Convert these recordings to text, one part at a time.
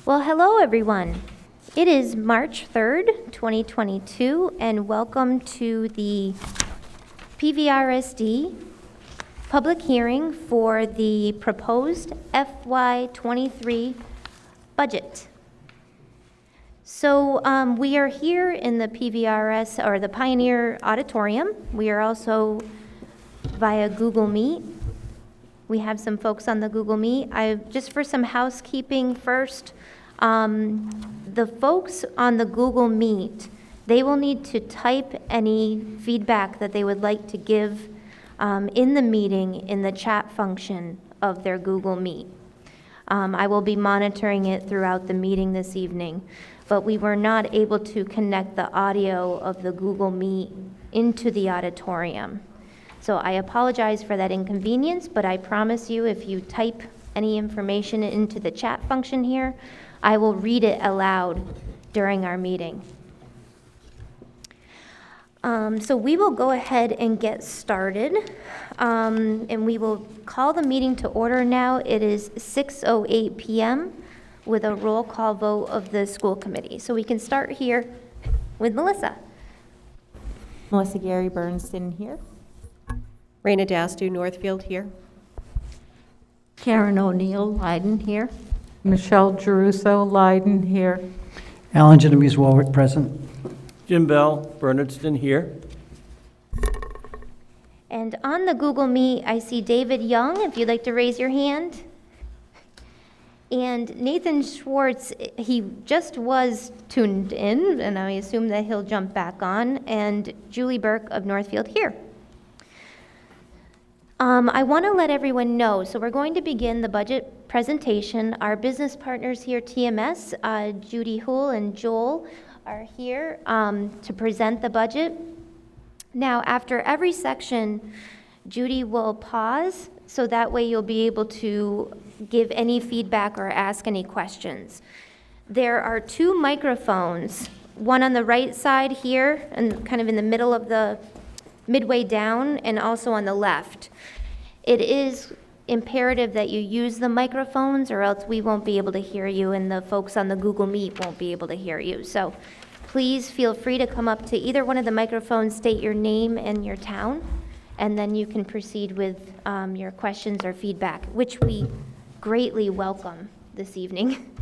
Well, hello everyone. It is March 3rd, 2022, and welcome to the PVRSD public hearing for the proposed FY23 budget. So we are here in the PVRS, or the Pioneer Auditorium. We are also via Google Meet. We have some folks on the Google Meet. Just for some housekeeping first, the folks on the Google Meet, they will need to type any feedback that they would like to give in the meeting in the chat function of their Google Meet. I will be monitoring it throughout the meeting this evening, but we were not able to connect the audio of the Google Meet into the auditorium. So I apologize for that inconvenience, but I promise you if you type any information into the chat function here, I will read it aloud during our meeting. So we will go ahead and get started, and we will call the meeting to order now. It is 6:08 p.m. with a roll call vote of the school committee. So we can start here with Melissa. Melissa Gary Bernardston here. Raina Dastu, Northfield here. Karen O'Neill, Leiden here. Michelle Geruso, Leiden here. Alan Genovese Warwick, present. Jim Bell, Bernardston here. And on the Google Meet, I see David Young, if you'd like to raise your hand. And Nathan Schwartz, he just was tuned in, and I assume that he'll jump back on. And Julie Burke of Northfield here. I want to let everyone know, so we're going to begin the budget presentation. Our business partners here, TMS, Judy Hool and Joel, are here to present the budget. Now, after every section, Judy will pause, so that way you'll be able to give any feedback or ask any questions. There are two microphones, one on the right side here, and kind of in the middle of the midway down, and also on the left. It is imperative that you use the microphones, or else we won't be able to hear you, and the folks on the Google Meet won't be able to hear you. So please feel free to come up to either one of the microphones, state your name and your town, and then you can proceed with your questions or feedback, which we greatly welcome this evening.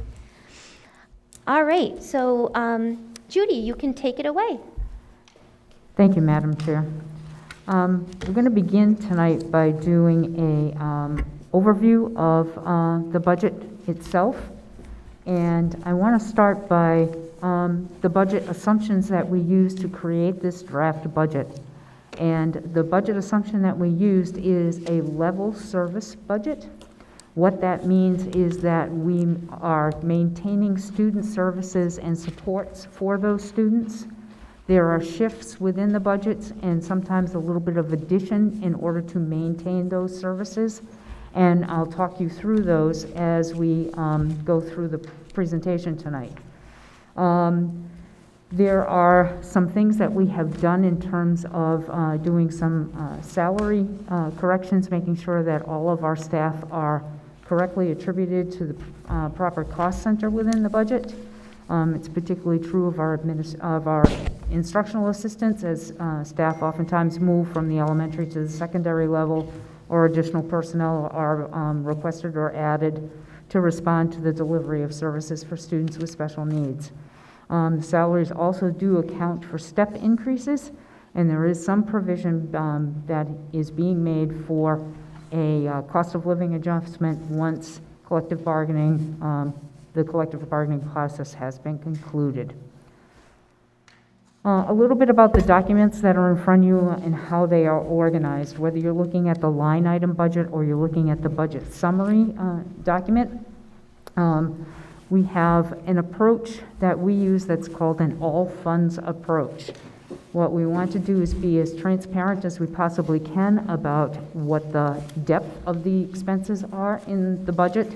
All right, so Judy, you can take it away. Thank you, Madam Chair. We're going to begin tonight by doing a overview of the budget itself. And I want to start by the budget assumptions that we used to create this draft budget. And the budget assumption that we used is a level service budget. What that means is that we are maintaining student services and supports for those students. There are shifts within the budgets and sometimes a little bit of addition in order to maintain those services. And I'll talk you through those as we go through the presentation tonight. There are some things that we have done in terms of doing some salary corrections, making sure that all of our staff are correctly attributed to the proper cost center within the budget. It's particularly true of our instructional assistants, as staff oftentimes move from the elementary to the secondary level, or additional personnel are requested or added to respond to the delivery of services for students with special needs. The salaries also do account for step increases, and there is some provision that is being made for a cost of living adjustment once collective bargaining, the collective bargaining process has been concluded. A little bit about the documents that are in front of you and how they are organized, whether you're looking at the line item budget or you're looking at the budget summary document. We have an approach that we use that's called an all funds approach. What we want to do is be as transparent as we possibly can about what the depth of the expenses are in the budget,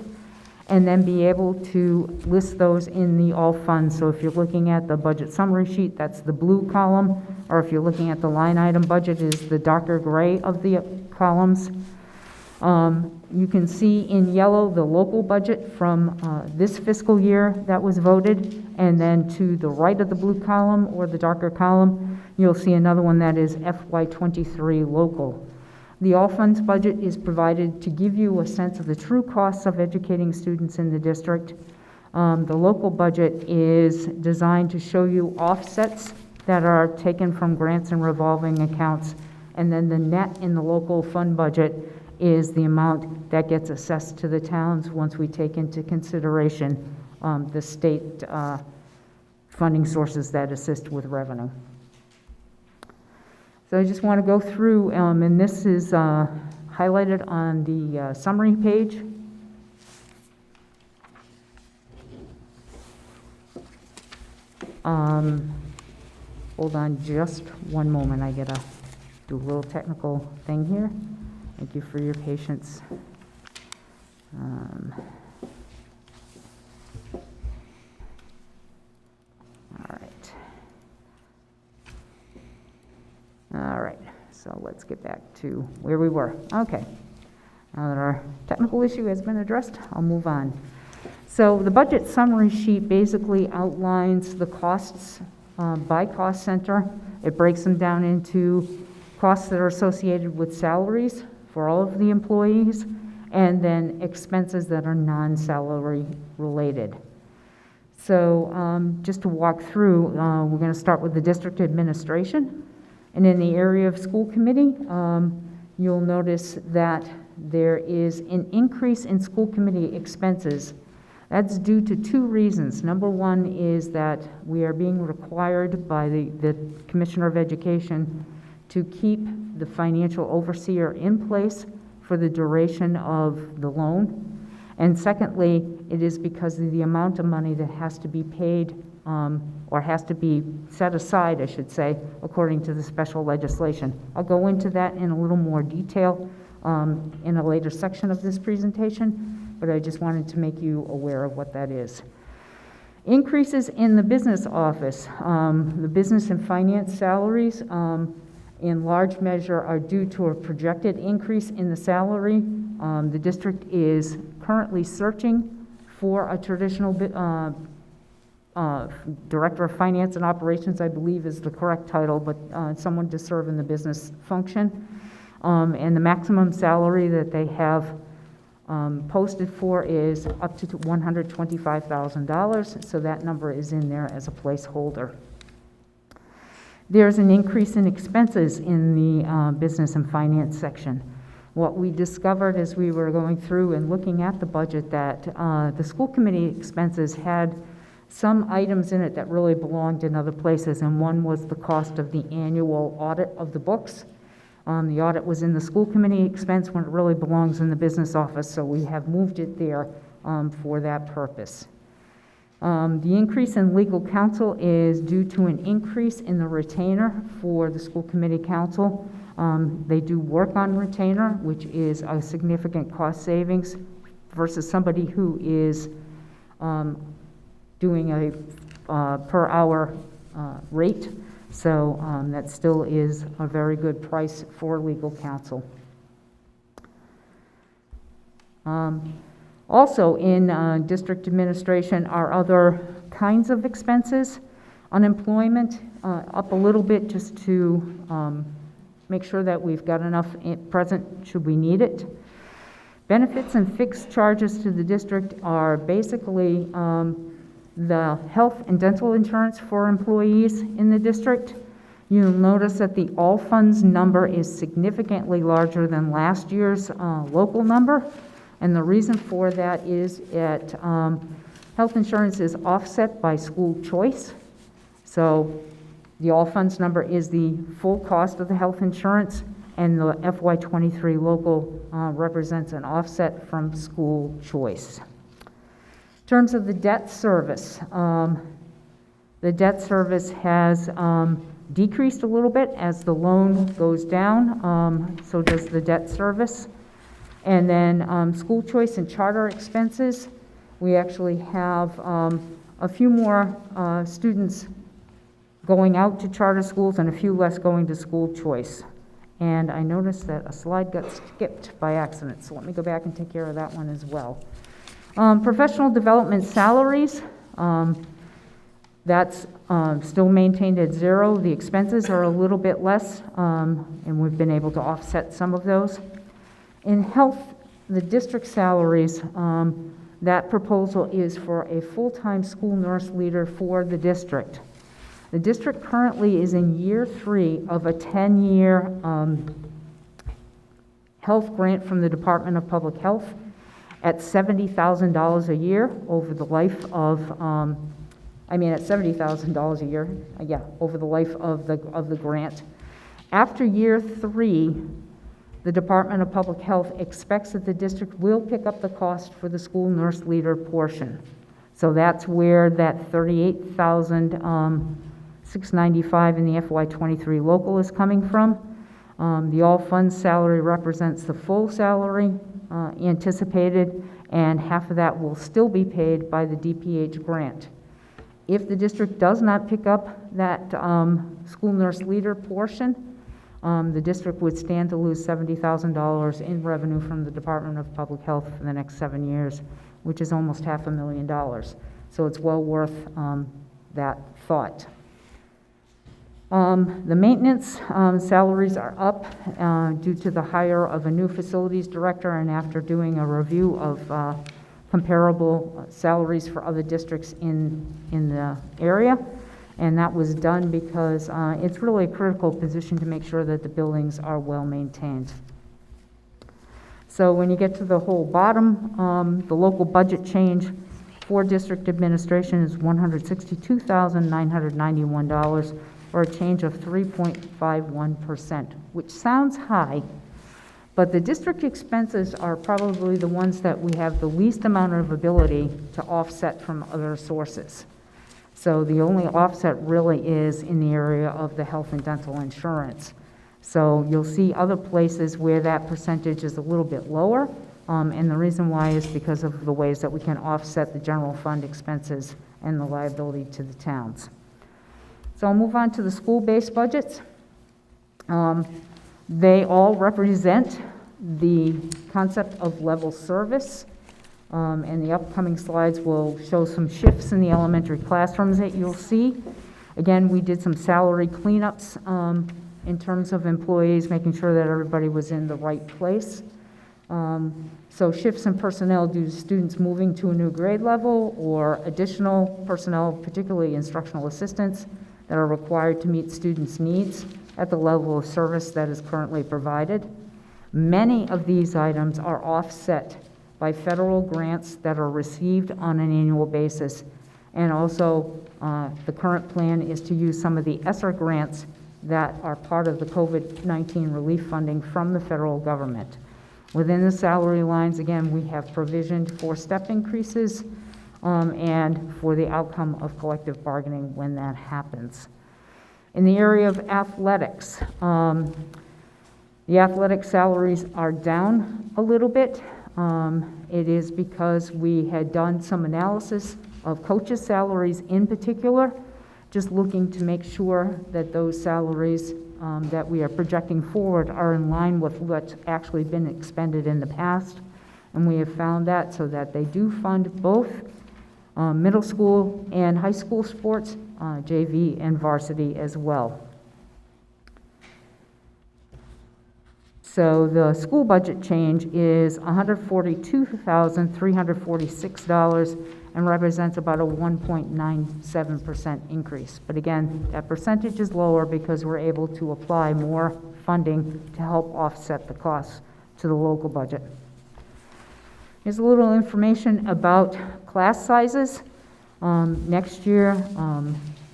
and then be able to list those in the all funds. So if you're looking at the budget summary sheet, that's the blue column, or if you're looking at the line item budget, is the darker gray of the columns. You can see in yellow the local budget from this fiscal year that was voted, and then to the right of the blue column or the darker column, you'll see another one that is FY23 local. The all funds budget is provided to give you a sense of the true costs of educating students in the district. The local budget is designed to show you offsets that are taken from grants and revolving accounts, and then the net in the local fund budget is the amount that gets assessed to the towns once we take into consideration the state funding sources that assist with revenue. So I just want to go through, and this is highlighted on the summary page. Hold on just one moment. I gotta do a little technical thing here. Thank you for your patience. All right, so let's get back to where we were. Okay, now that our technical issue has been addressed, I'll move on. So the budget summary sheet basically outlines the costs by cost center. It breaks them down into costs that are associated with salaries for all of the employees, and then expenses that are non-salary related. So just to walk through, we're going to start with the district administration. And in the area of school committee, you'll notice that there is an increase in school committee expenses. That's due to two reasons. Number one is that we are being required by the Commissioner of Education to keep the financial overseer in place for the duration of the loan. And secondly, it is because of the amount of money that has to be paid or has to be set aside, I should say, according to the special legislation. I'll go into that in a little more detail in a later section of this presentation, but I just wanted to make you aware of what that is. Increases in the business office. The business and finance salaries in large measure are due to a projected increase in the salary. The district is currently searching for a traditional Director of Finance and Operations, I believe is the correct title, but someone to serve in the business function. And the maximum salary that they have posted for is up to $125,000, so that number is in there as a placeholder. There's an increase in expenses in the business and finance section. What we discovered as we were going through and looking at the budget that the school committee expenses had some items in it that really belonged in other places, and one was the cost of the annual audit of the books. The audit was in the school committee expense when it really belongs in the business office, so we have moved it there for that purpose. The increase in legal counsel is due to an increase in the retainer for the school committee counsel. They do work on retainer, which is a significant cost savings versus somebody who is doing a per hour rate. So that still is a very good price for legal counsel. Also in district administration are other kinds of expenses. Unemployment up a little bit just to make sure that we've got enough present should we need it. Benefits and fixed charges to the district are basically the health and dental insurance for employees in the district. You'll notice that the all funds number is significantly larger than last year's local number. And the reason for that is that health insurance is offset by school choice. So the all funds number is the full cost of the health insurance, and the FY23 local represents an offset from school choice. In terms of the debt service, the debt service has decreased a little bit as the loan goes down, so does the debt service. And then school choice and charter expenses, we actually have a few more students going out to charter schools and a few less going to school choice. And I noticed that a slide got skipped by accident, so let me go back and take care of that one as well. Professional development salaries, that's still maintained at zero. The expenses are a little bit less, and we've been able to offset some of those. In health, the district salaries, that proposal is for a full-time school nurse leader for the district. The district currently is in year 3 of a 10-year health grant from the Department of Public Health at $70,000 a year over the life of, at $70,000 a year, over the life of the grant. After year 3, the Department of Public Health expects that the district will pick up the cost for the school nurse leader portion. So that's where that $38,695 in the FY23 local is coming from. The all funds salary represents the full salary anticipated, and half of that will still be paid by the DPH grant. If the district does not pick up that school nurse leader portion, the district would stand to lose $70,000 in revenue from the Department of Public Health for the next 7 years, which is almost $500,000. So it's well worth that thought. The maintenance salaries are up due to the hire of a new facilities director, and after doing a review of comparable salaries for other districts in the area. And that was done because it's really a critical position to make sure that the buildings are well maintained. So when you get to the whole bottom, the local budget change for district administration is $162,991, or a change of 3.51%, which sounds high, but the district expenses are probably the ones that we have the least amount of ability to offset from other sources. So the only offset really is in the area of the health and dental insurance. So you'll see other places where that percentage is a little bit lower, and the reason why is because of the ways that we can offset the general fund expenses and the liability to the towns. So I'll move on to the school-based budgets. They all represent the concept of level service, and the upcoming slides will show some shifts in the elementary classrooms that you'll see. Again, we did some salary cleanups in terms of employees, making sure that everybody was in the right place. So shifts in personnel due to students moving to a new grade level or additional personnel, particularly instructional assistants, that are required to meet students' needs at the level of service that is currently provided. Many of these items are offset by federal grants that are received on an annual basis. And also, the current plan is to use some of the ESSER grants that are part of the COVID-19 relief funding from the federal government. Within the salary lines, again, we have provisioned for step increases and for the outcome of collective bargaining when that happens. In the area of athletics, the athletic salaries are down a little bit. It is because we had done some analysis of coaches' salaries in particular, just looking to make sure that those salaries that we are projecting forward are in line with what's actually been expended in the past. And we have found that so that they do fund both middle school and high school sports, JV and varsity as well. So the school budget change is $142,346 and represents about a 1.97% increase. But again, that percentage is lower because we're able to apply more funding to help offset the costs to the local budget. Here's a little information about class sizes. Next year,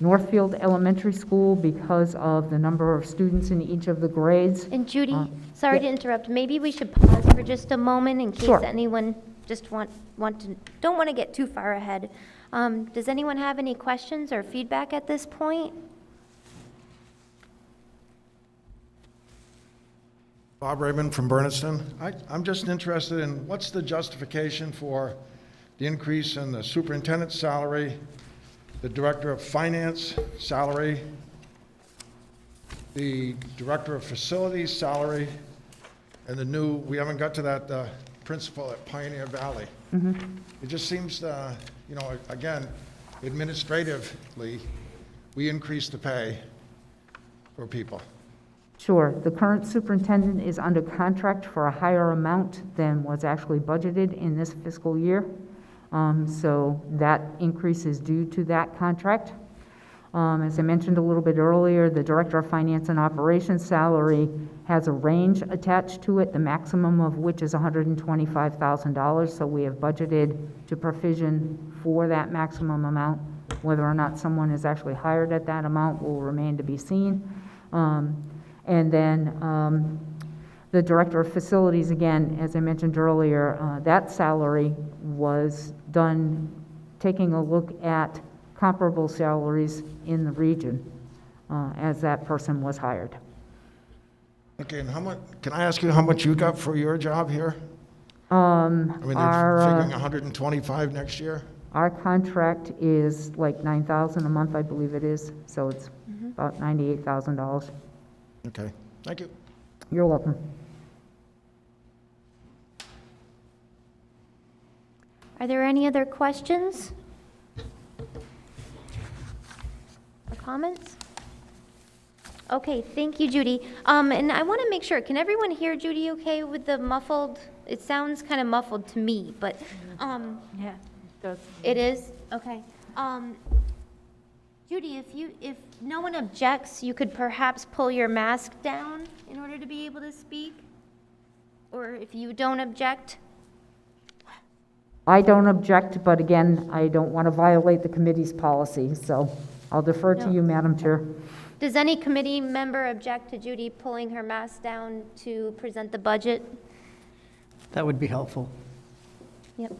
Northfield Elementary School, because of the number of students in each of the grades. And Judy, sorry to interrupt, maybe we should pause for just a moment in case Sure. anyone just don't want to get too far ahead. Does anyone have any questions or feedback at this point? Bob Raymond from Bernardston. I'm just interested in what's the justification for the increase in the superintendent's salary, the director of finance salary, the Director of Facilities salary, and the new, we haven't got to that principal at Pioneer Valley. It just seems, you know, again, administratively, we increased the pay for people. Sure. The current superintendent is under contract for a higher amount than was actually budgeted in this fiscal year. So that increase is due to that contract. As I mentioned a little bit earlier, the Director of Finance and Operations salary has a range attached to it, the maximum of which is $125,000. So we have budgeted to provision for that maximum amount. Whether or not someone is actually hired at that amount will remain to be seen. And then the Director of Facilities, again, as I mentioned earlier, that salary was done taking a look at comparable salaries in the region as that person was hired. Okay, and how much, can I ask you how much you got for your job here? I mean, they're Our, figuring 125 next year? our contract is like $9,000 a month, I believe it is, so it's about $98,000. Okay, thank you. You're welcome. Are there any other questions? Or comments? Okay, thank you, Judy. And I want to make sure, can everyone hear Judy okay with the muffled? It sounds kind of muffled to me, but, Yeah, it does. it is? Okay. Judy, if no one objects, you could perhaps pull your mask down in order to be able to speak? Or if you don't object? I don't object, but again, I don't want to violate the committee's policy, so I'll defer to No. you, Madam Chair. Does any committee member object to Judy pulling her mask down to present the budget? That would be helpful. Yep.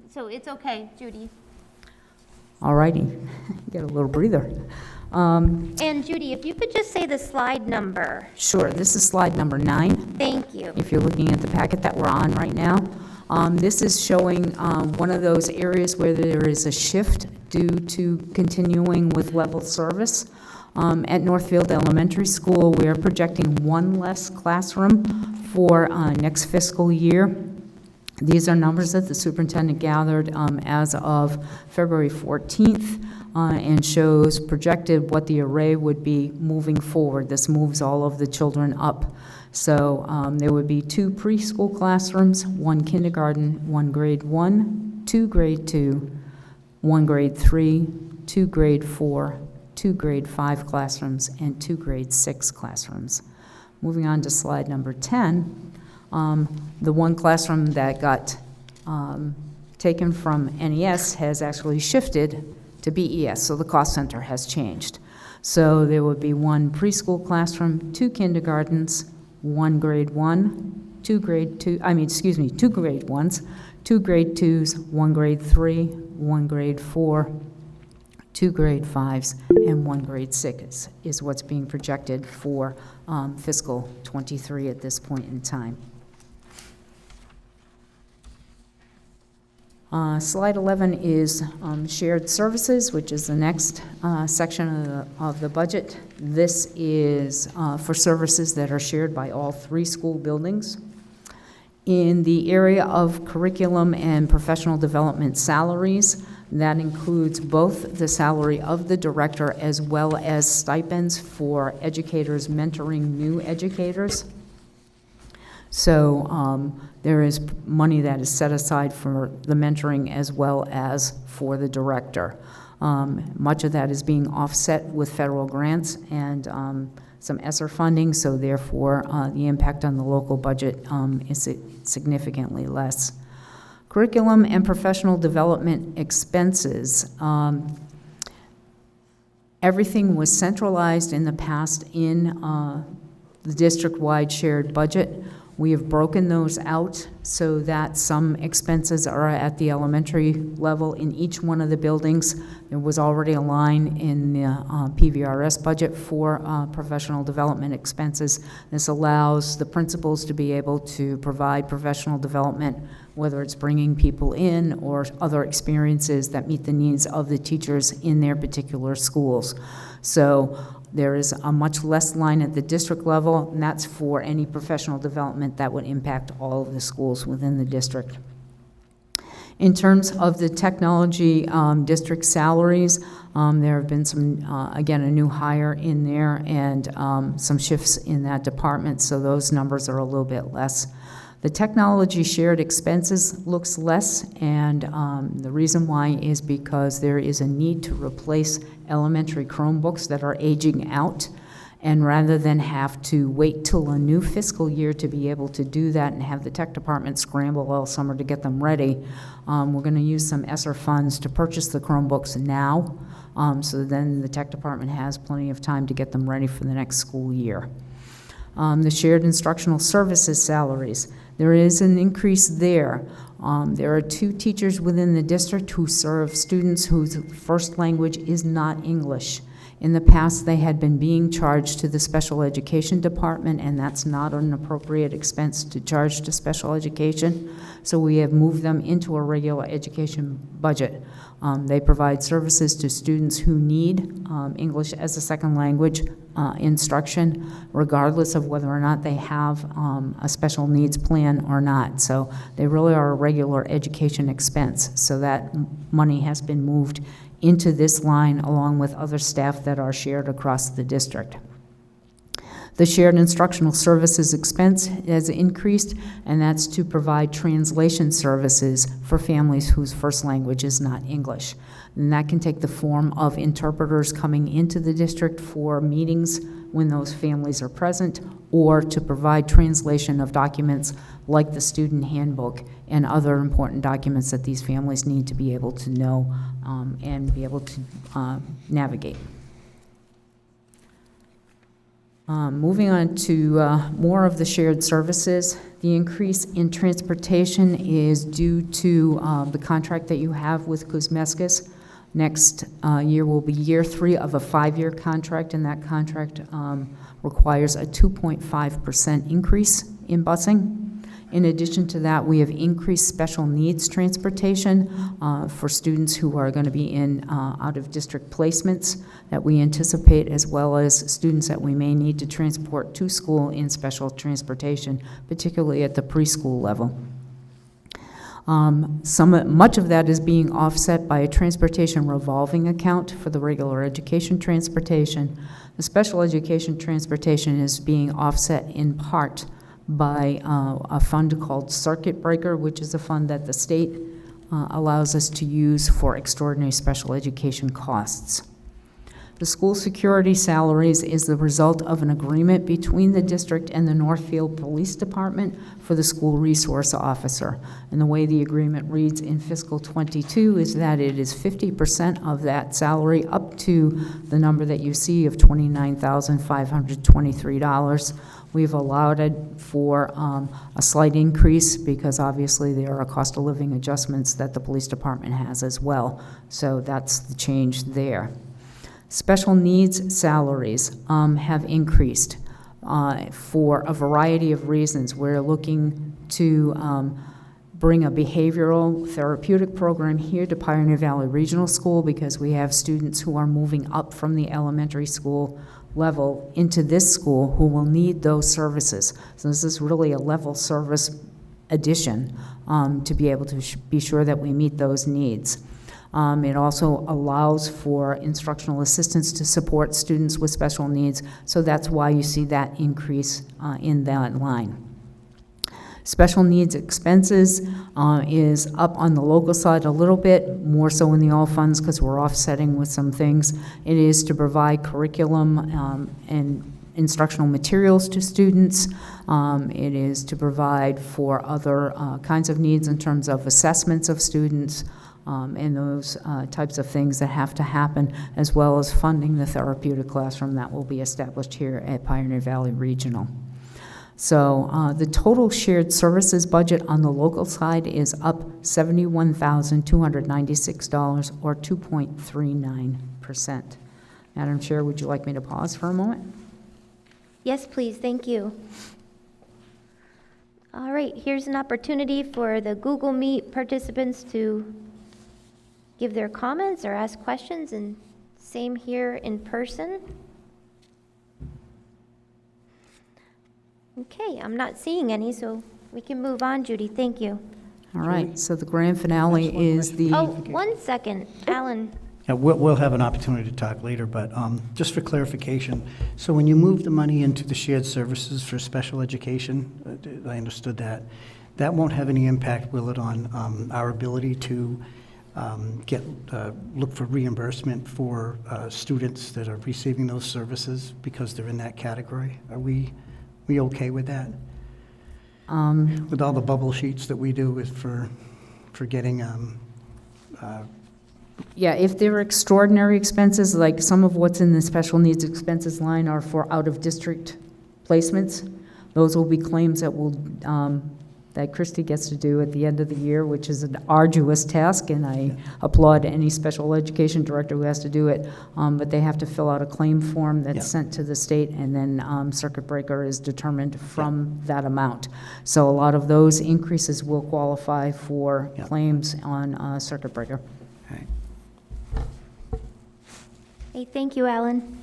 So it's okay, Judy. All righty, get a little breather. And Judy, if you could just say the slide number. Sure, this is slide number 9, Thank you. if you're looking at the packet that we're on right now. This is showing one of those areas where there is a shift due to continuing with level service. At Northfield Elementary School, we are projecting one less classroom for next fiscal year. These are numbers that the superintendent gathered as of February 14th and shows projected what the array would be moving forward. This moves all of the children up. So there would be 2 preschool classrooms, 1 kindergarten, 1 grade 1, 2 grade 2, 1 grade 3, 2 grade 4, 2 grade 5 classrooms, and 2 grade 6 classrooms. Moving on to slide number 10, the 1 classroom that got taken from NES has actually shifted to BES, so the cost center has changed. So there would be 1 preschool classroom, 2 kindergartens, 1 grade 1, 2 grade 2, 2 grade 1s, 2 grade 2s, 1 grade 3, 1 grade 4, 2 grade 5s, and 1 grade 6 is what's being projected for fiscal '23 at this point in time. Slide 11 is shared services, which is the next section of the budget. This is for services that are shared by all 3 school buildings. In the area of curriculum and professional development salaries, that includes both the salary of the director as well as stipends for educators mentoring new educators. So there is money that is set aside for the mentoring as well as for the director. Much of that is being offset with federal grants and some ESSER funding, so therefore the impact on the local budget is significantly less. Curriculum and professional development expenses. Everything was centralized in the past in the district-wide shared budget. We have broken those out so that some expenses are at the elementary level in each one of the buildings. There was already a line in the PVRS budget for professional development expenses. This allows the principals to be able to provide professional development, whether it's bringing people in or other experiences that meet the needs of the teachers in their particular schools. So There is a much less line at the district level, and that's for any professional development that would impact all of the schools within the district. In terms of the technology district salaries, there have been some, again, a new hire in there and some shifts in that department, so those numbers are a little bit less. The technology shared expenses looks less, and the reason why is because there is a need to replace elementary Chromebooks that are aging out. And rather than have to wait till a new fiscal year to be able to do that and have the tech department scramble all summer to get them ready, we're going to use some ESSER funds to purchase the Chromebooks now, so then the tech department has plenty of time to get them ready for the next school year. The shared instructional services salaries, there is an increase there. There are 2 teachers within the district who serve students whose first language is not English. In the past, they had been being charged to the special education department, and that's not an appropriate expense to charge to special education. So we have moved them into a regular education budget. They provide services to students who need English as a second language instruction, regardless of whether or not they have a special needs plan or not. So they really are a regular education expense. So that money has been moved into this line along with other staff that are shared across the district. The shared instructional services expense has increased, and that's to provide translation services for families whose first language is not English. And that can take the form of interpreters coming into the district for meetings when those families are present, or to provide translation of documents like the student handbook and other important documents that these families need to be able to know and be able to navigate. Moving on to more of the shared services, the increase in transportation is due to the contract that you have with Kuzmeskis. Next year will be year 3 of a 5-year contract, and that contract requires a 2.5% increase in busing. In addition to that, we have increased special needs transportation for students who are going to be in out-of-district placements that we anticipate, as well as students that we may need to transport to school in special transportation, particularly at the preschool level. Much of that is being offset by a transportation revolving account for the regular education transportation. The special education transportation is being offset in part by a fund called Circuit Breaker, which is a fund that the state allows us to use for extraordinary special education costs. The school security salaries is the result of an agreement between the district and the Northfield Police Department for the school resource officer. And the way the agreement reads in fiscal 22 is that it is 50% of that salary up to the number that you see of $29,523. We've allowed it for a slight increase because obviously there are cost of living adjustments that the police department has as well. So that's the change there. Special needs salaries have increased for a variety of reasons. We're looking to bring a behavioral therapeutic program here to Pioneer Valley Regional School because we have students who are moving up from the elementary school level into this school who will need those services. So this is really a level service addition to be able to be sure that we meet those needs. It also allows for instructional assistants to support students with special needs, so that's why you see that increase in that line. Special needs expenses is up on the local side a little bit, more so in the all funds because we're offsetting with some things. It is to provide curriculum and instructional materials to students. It is to provide for other kinds of needs in terms of assessments of students, and those types of things that have to happen, as well as funding the therapeutic classroom that will be established here at Pioneer Valley Regional. So the total shared services budget on the local side is up $71,296, or 2.39%. Madam Chair, would you like me to pause for a moment? Yes, please, thank you. All right, here's an opportunity for the Google Meet participants to give their comments or ask questions, and same here in person. Okay, I'm not seeing any, so we can move on, Judy, thank you. All right, so the grand finale is the... Oh, 1 second, Alan. Yeah, we'll have an opportunity to talk later, but just for clarification, so when you move the money into the shared services for special education, I understood that, that won't have any impact, will it, on our ability to look for reimbursement for students that are receiving those services because they're in that category? Are we okay with that? With all the bubble sheets that we do for getting Yeah, if there are extraordinary expenses, like some of what's in the special needs expenses line are for out-of-district placements, those will be claims that will, that Christy gets to do at the end of the year, which is an arduous task, and I applaud any special education director who has to do it, but they have to fill out a claim form that's Yeah. sent to the state, and then circuit breaker is determined from that amount. So a lot of those increases will qualify for Yeah. claims on circuit breaker. Okay. Hey, thank you, Alan.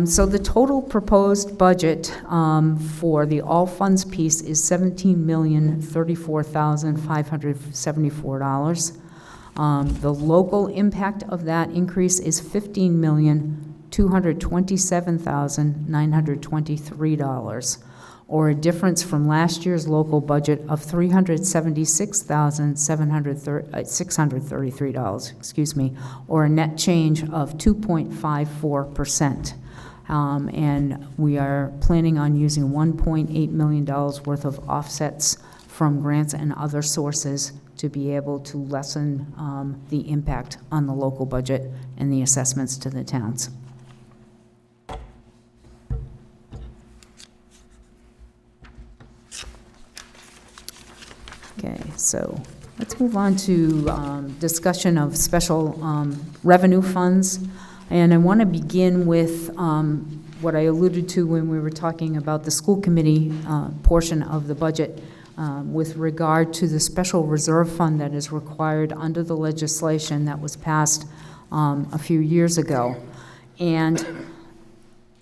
So the total proposed budget for the all funds piece is $17,034,574. The local impact of that increase is $15,227,923, or a difference from last year's local budget of $376,633, excuse me, or a net change of 2.54%. And we are planning on using $1.8 million worth of offsets from grants and other sources to be able to lessen the impact on the local budget and the assessments to the towns. Okay, so let's move on to discussion of special revenue funds. And I want to begin with what I alluded to when we were talking about the school committee portion of the budget with regard to the special reserve fund that is required under the legislation that was passed a few years ago. And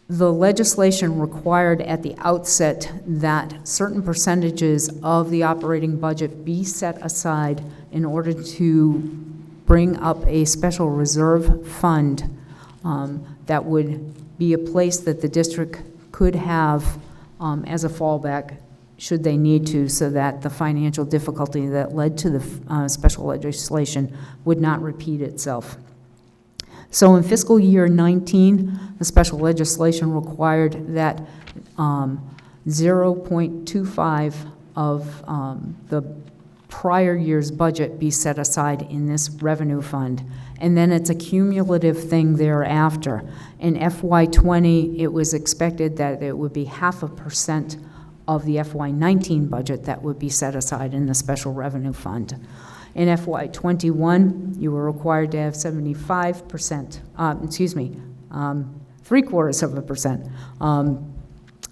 the legislation required at the outset that certain percentages of the operating budget be set aside in order to bring up a special reserve fund that would be a place that the district could have as a fallback should they need to, so that the financial difficulty that led to the special legislation would not repeat itself. So in fiscal year 19, the special legislation required that 0.25 of the prior year's budget be set aside in this revenue fund. And then it's a cumulative thing thereafter. In FY20, it was expected that it would be 0.5% of the FY19 budget that would be set aside in the special revenue fund. In FY21, you were required to have 75%, 0.75%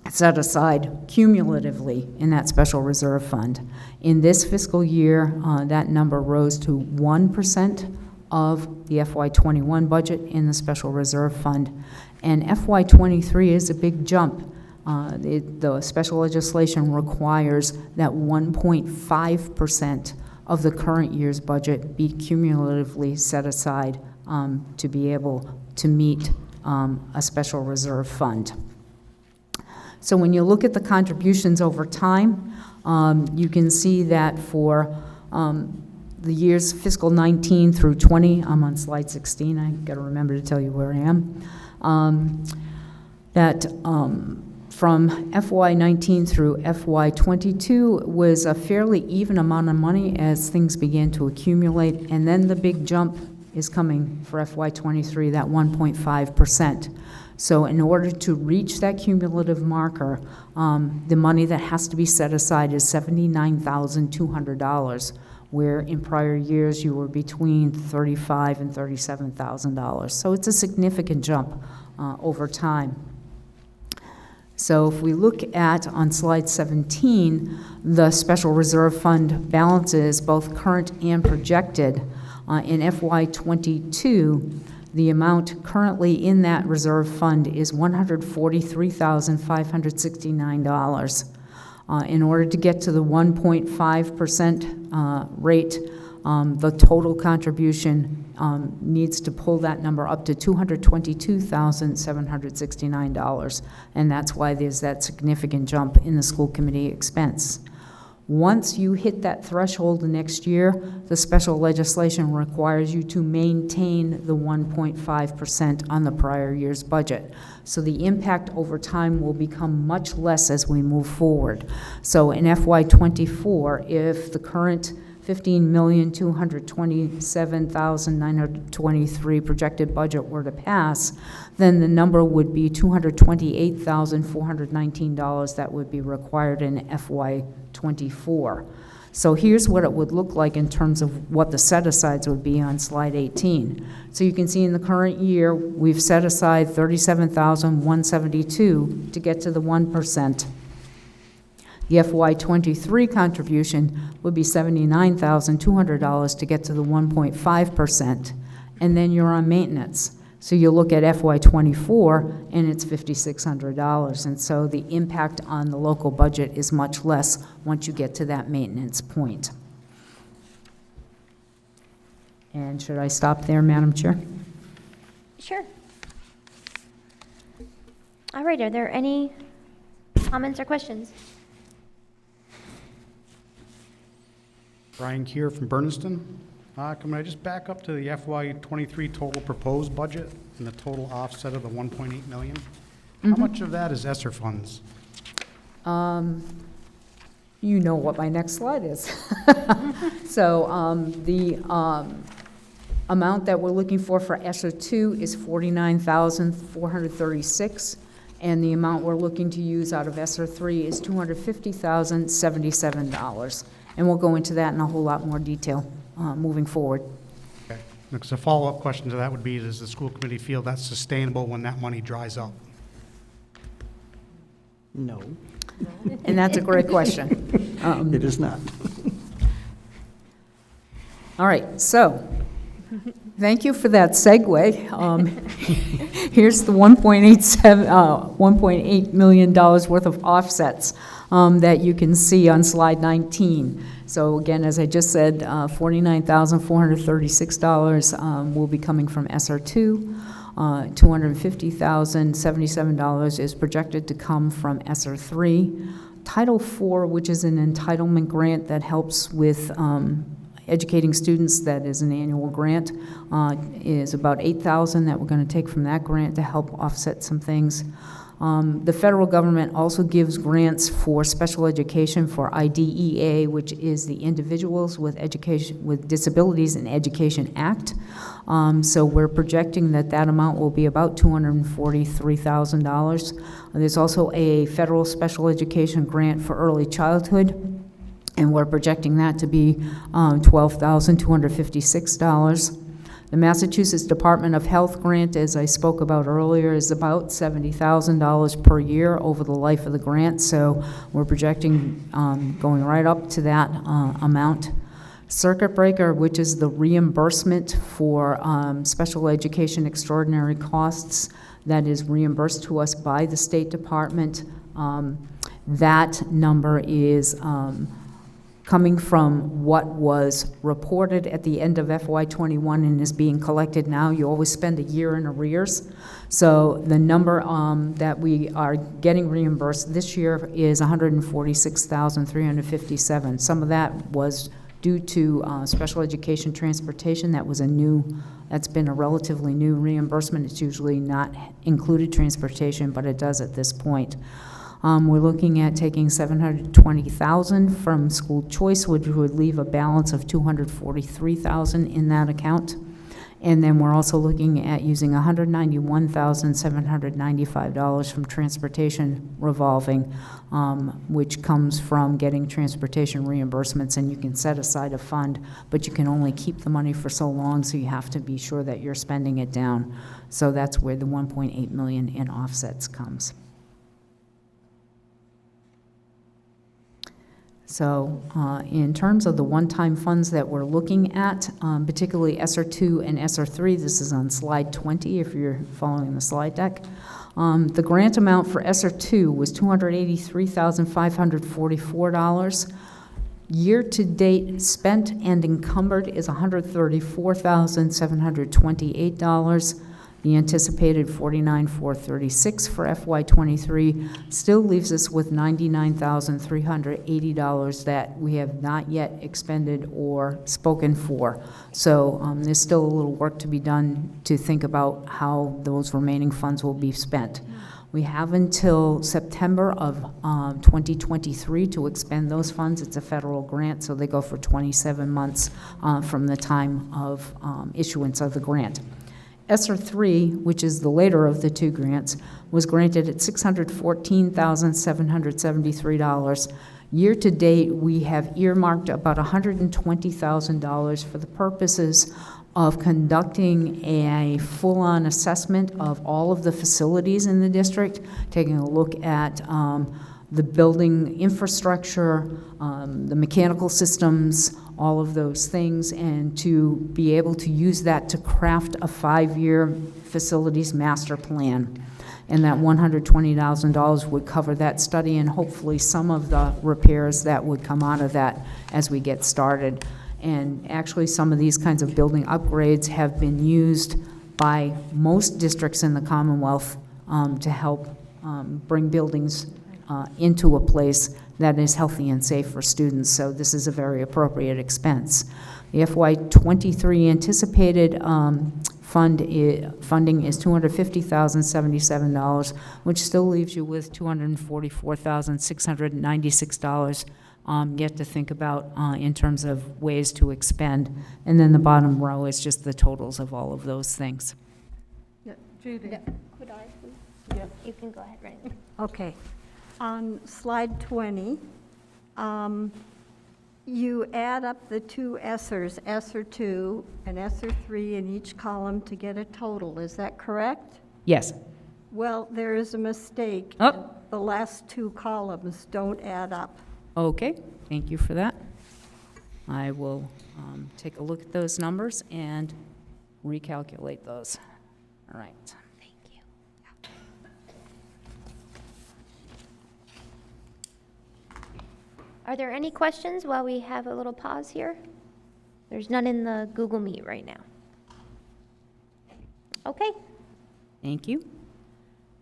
set aside cumulatively in that special reserve fund. In this fiscal year, that number rose to 1% of the FY21 budget in the special reserve fund. And FY23 is a big jump. The special legislation requires that 1.5% of the current year's budget be cumulatively set aside to be able to meet a special reserve fund. So when you look at the contributions over time, you can see that for the years fiscal 19 through 20, I'm on slide 16, I got to remember to tell you where I am, that from FY19 through FY22 was a fairly even amount of money as things began to accumulate, and then the big jump is coming for FY23, that 1.5%. So in order to reach that cumulative marker, the money that has to be set aside is $79,200, where in prior years you were between $35,000 and $37,000. So it's a significant jump over time. So if we look at, on slide 17, the special reserve fund balances, both current and projected, in FY22, The amount currently in that reserve fund is $143,569. In order to get to the 1.5% rate, the total contribution needs to pull that number up to $222,769, and that's why there's that significant jump in the school committee expense. Once you hit that threshold the next year, the special legislation requires you to maintain the 1.5% on the prior year's budget. So the impact over time will become much less as we move forward. So in FY24, if the current $15,227,923 projected budget were to pass, then the number would be $228,419 that would be required in FY24. So here's what it would look like in terms of what the set-asides would be on slide 18. So you can see in the current year, we've set aside $37,172 to get to the 1%. The FY23 contribution would be $79,200 to get to the 1.5%, and then you're on maintenance. So you look at FY24, and it's $5,600, and so the impact on the local budget is much less once you get to that maintenance point. And should I stop there, Madam Chair? Sure. All right, are there any comments or questions? Brian Keir from Bernardston. Can I just back up to the FY23 total proposed budget and the total offset of the 1.8 million? How much of that is ESSER funds? You know what my next slide is. So the amount that we're looking for ESSER 2 is $49,436, and the amount we're looking to use out of ESSER 3 is $250,077. And we'll go into that in a whole lot more detail moving forward. Okay. Because a follow-up question to that would be, does the school committee feel that's sustainable when that money dries up? No, And that's a great question. it is not. All right, so thank you for that segue. Here's the $1.8 million worth of offsets that you can see on slide 19. So again, as I just said, $49,436 will be coming from ESSER 2. $250,077 is projected to come from ESSER 3. Title 4, which is an entitlement grant that helps with educating students, that is an annual grant, is about $8,000 that we're going to take from that grant to help offset some things. The federal government also gives grants for special education for IDEA, which is the Individuals with Disabilities in Education Act. So we're projecting that that amount will be about $243,000. There's also a federal special education grant for early childhood, and we're projecting that to be $12,256. The Massachusetts Department of Health grant, as I spoke about earlier, is about $70,000 per year over the life of the grant, so we're projecting going right up to that amount. Circuit breaker, which is the reimbursement for special education extraordinary costs that is reimbursed to us by the State Department, that number is coming from what was reported at the end of FY21 and is being collected now. You always spend a year in arrears. So the number that we are getting reimbursed this year is $146,357. Some of that was due to special education transportation. That's been a relatively new reimbursement. It's usually not included transportation, but it does at this point. We're looking at taking $720,000 from school choice, which would leave a balance of $243,000 in that account. And then we're also looking at using $191,795 from transportation revolving, which comes from getting transportation reimbursements, and you can set aside a fund, but you can only keep the money for so long, so you have to be sure that you're spending it down. So that's where the $1.8 million in offsets comes. So in terms of the one-time funds that we're looking at, particularly ESSER 2 and ESSER 3, this is on slide 20 if you're following the slide deck. The grant amount for ESSER 2 was $283,544. Year-to-date spent and encumbered is $134,728. The anticipated $49,436 for FY23 still leaves us with $99,380 that we have not yet expended or spoken for. So there's still a little work to be done to think about how those remaining funds will be spent. We have until September of 2023 to expend those funds. It's a federal grant, so they go for 27 months from the time of issuance of the grant. ESSER 3, which is the later of the two grants, was granted at $614,773. Year-to-date, we have earmarked about $120,000 for the purposes of conducting a full-on assessment of all of the facilities in the district, taking a look at the building infrastructure, the mechanical systems, all of those things, and to be able to use that to craft a 5-year facilities master plan. And that $120,000 would cover that study and hopefully some of the repairs that would come out of that as we get started. And actually, some of these kinds of building upgrades have been used by most districts in the Commonwealth to help bring buildings into a place that is healthy and safe for students. So this is a very appropriate expense. The FY23 anticipated funding is $250,077, which still leaves you with $244,696 yet to think about in terms of ways to expend. And then the bottom row is just the totals of all of those things. Judy. Could I, please? Yeah. You can go ahead, right? Okay. On slide 20, you add up the two ESSERs, ESSER 2 and ESSER 3 in each column to get a total. Is that correct? Yes. Well, there is a mistake. Oh. The last two columns don't add up. Okay, thank you for that. I will take a look at those numbers and recalculate those. All right. Thank you. Are there any questions while we have a little pause here? There's none in the Google Meet right now. Okay. Thank you.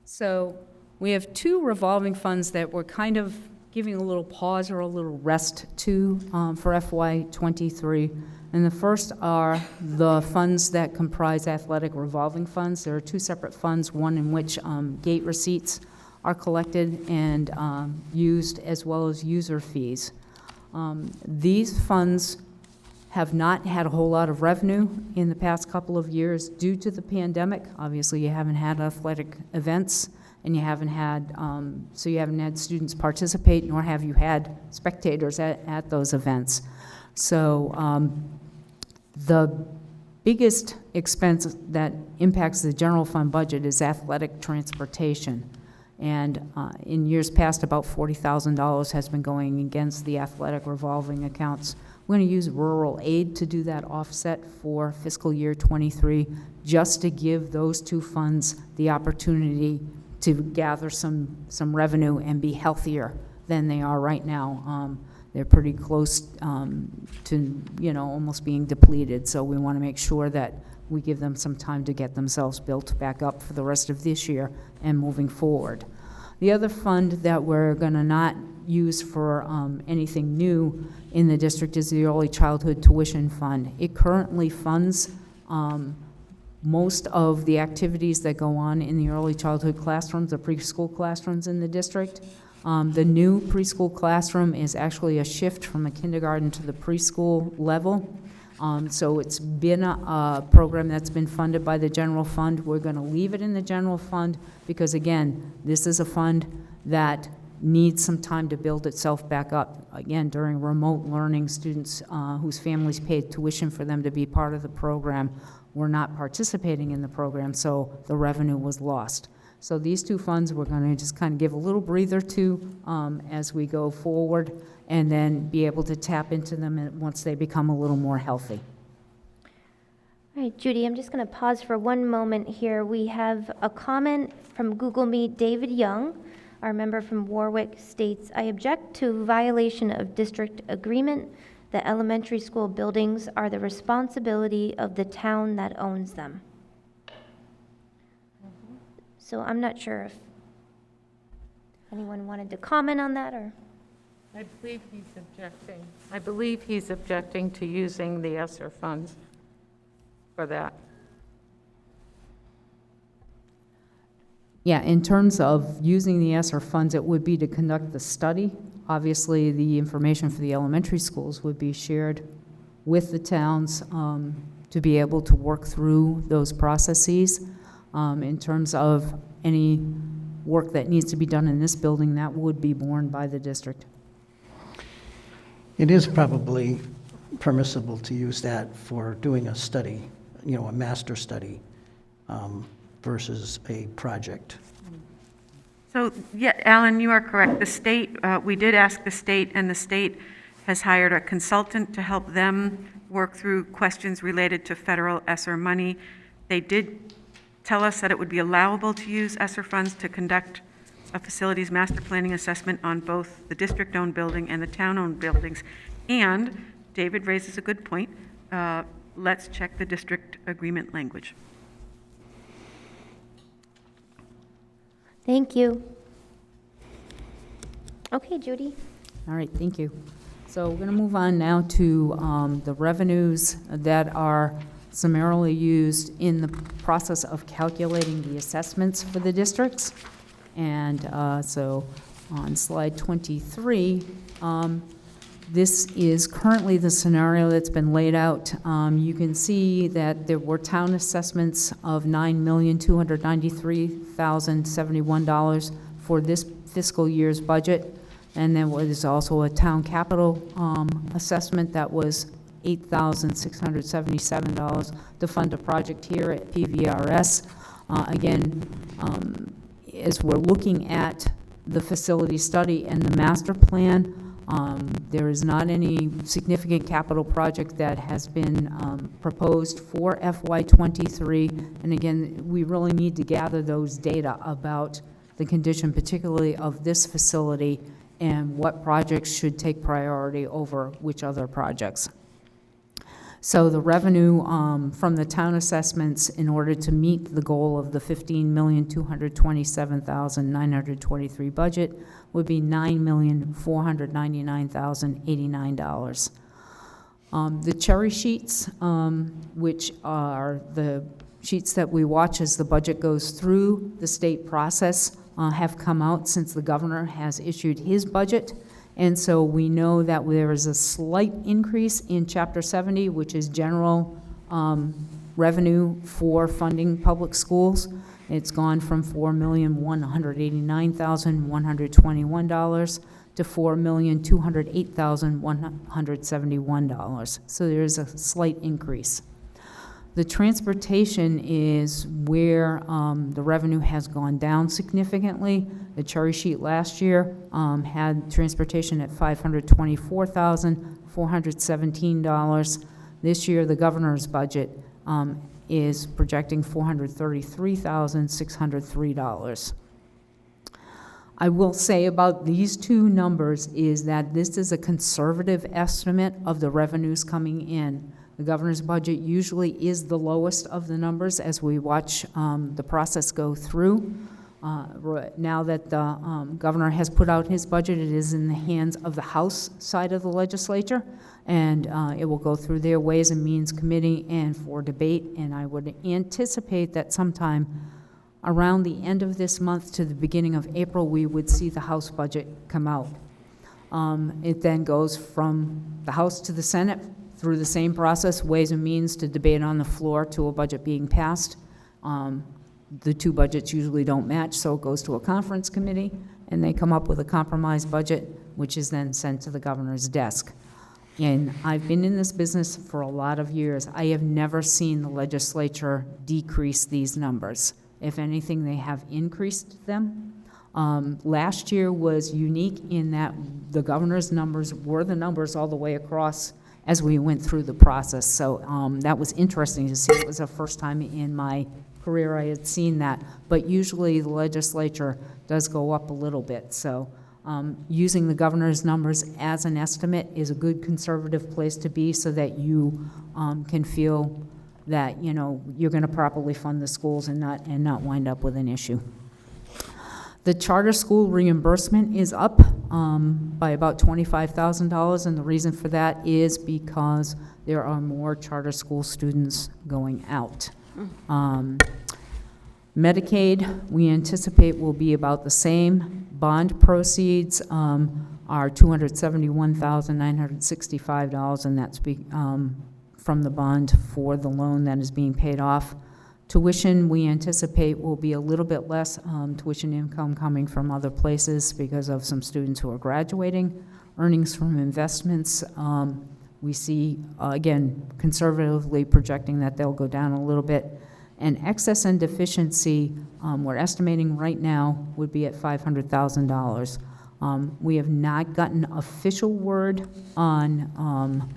So we have two revolving funds that we're kind of giving a little pause or a little rest to for FY23. And the first are the funds that comprise athletic revolving funds. There are two separate funds, one in which gate receipts are collected and used, as well as user fees. These funds have not had a whole lot of revenue in the past couple of years due to the pandemic. Obviously, you haven't had athletic events, and you haven't had, so you haven't had students participate, nor have you had spectators at those events. So the biggest expense that impacts the general fund budget is athletic transportation. And in years past, about $40,000 has been going against the athletic revolving accounts. We're going to use rural aid to do that offset for fiscal year 23, just to give those two funds the opportunity to gather some revenue and be healthier than they are right now. They're pretty close to, almost being depleted. So we want to make sure that we give them some time to get themselves built back up for the rest of this year and moving forward. The other fund that we're going to not use for anything new in the district is the Early Childhood Tuition Fund. It currently funds most of the activities that go on in the early childhood classrooms, the preschool classrooms in the district. The new preschool classroom is actually a shift from the kindergarten to the preschool level. So it's been a program that's been funded by the general fund. We're going to leave it in the general fund because, again, this is a fund that needs some time to build itself back up. Again, during remote learning, students whose families paid tuition for them to be part of the program were not participating in the program, so the revenue was lost. So these two funds, we're going to just kind of give a little breather to as we go forward, and then be able to tap into them once they become a little more healthy. All right, Judy, I'm just going to pause for one moment here. We have a comment from Google Meet. David Young, our member from Warwick, states, "I object to violation of district agreement. The elementary school buildings are the responsibility of the town that owns them." So I'm not sure if anyone wanted to comment on that, or? I believe he's objecting to using the ESSER funds for that. Yeah, in terms of using the ESSER funds, it would be to conduct the study. Obviously, the information for the elementary schools would be shared with the towns to be able to work through those processes. In terms of any work that needs to be done in this building, that would be borne by the district. It is probably permissible to use that for doing a study, you know, a master study versus a project. So, yeah, Alan, you are correct. The state, we did ask the state, and the state has hired a consultant to help them work through questions related to federal ESSER money. They did tell us that it would be allowable to use ESSER funds to conduct a facilities master planning assessment on both the district-owned building and the town-owned buildings. And David raises a good point. Let's check the district agreement language. Thank you. Okay, Judy. All right, thank you. So we're going to move on now to the revenues that are summarily used in the process of calculating the assessments for the districts. And so on slide 23, this is currently the scenario that's been laid out. You can see that there were town assessments of $9,293,071 for this fiscal year's budget. And then there's also a town capital assessment that was $8,677 to fund a project here at PVRS. Again, as we're looking at the facility study and the master plan, there is not any significant capital project that has been proposed for FY23. And again, we really need to gather those data about the condition, particularly of this facility, and what projects should take priority over which other projects. So the revenue from the town assessments, in order to meet the goal of the $15,227,923 budget, would be $9,499,089. The cherry sheets, which are the sheets that we watch as the budget goes through the state process, have come out since the governor has issued his budget. And so we know that there is a slight increase in Chapter 70, which is general revenue for funding public schools. It's gone from $4,189,121 to $4,208,171. So there is a slight increase. The transportation is where the revenue has gone down significantly. The cherry sheet last year had transportation at $524,417. This year, the governor's budget is projecting $433,603. I will say about these two numbers is that this is a conservative estimate of the revenues coming in. The governor's budget usually is the lowest of the numbers as we watch the process go through. Now that the governor has put out his budget, it is in the hands of the House side of the legislature, and it will go through their Ways and Means Committee and for debate, and I would anticipate that sometime around the end of this month to the beginning of April, we would see the House budget come out. It then goes from the House to the Senate, through the same process, Ways and Means, to debate on the floor to a budget being passed. The two budgets usually don't match, so it goes to a conference committee, and they come up with a compromise budget, which is then sent to the governor's desk. And I've been in this business for a lot of years. I have never seen the legislature decrease these numbers. If anything, they have increased them. Last year was unique in that the governor's numbers were the numbers all the way across as we went through the process. So that was interesting to see. It was the first time in my career I had seen that. But usually the legislature does go up a little bit. So using the governor's numbers as an estimate is a good conservative place to be so that you can feel that, you know, you're going to properly fund the schools and not wind up with an issue. The charter school reimbursement is up by about $25,000, and the reason for that is because there are more charter school students going out. Medicaid, we anticipate will be about the same. Bond proceeds are $271,965, and that's from the bond for the loan that is being paid off. Tuition, we anticipate will be a little bit less tuition income coming from other places because of some students who are graduating. Earnings from investments, we see, again, conservatively projecting that they'll go down a little bit. And excess and deficiency, we're estimating right now would be at $500,000. We have not gotten official word on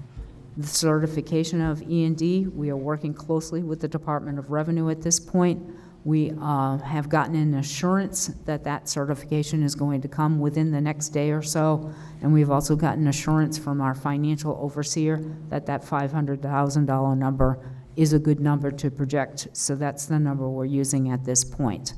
the certification of E&D. We are working closely with the Department of Revenue at this point. We have gotten an assurance that that certification is going to come within the next day or so, and we've also gotten assurance from our financial overseer that that $500,000 number is a good number to project, so that's the number we're using at this point.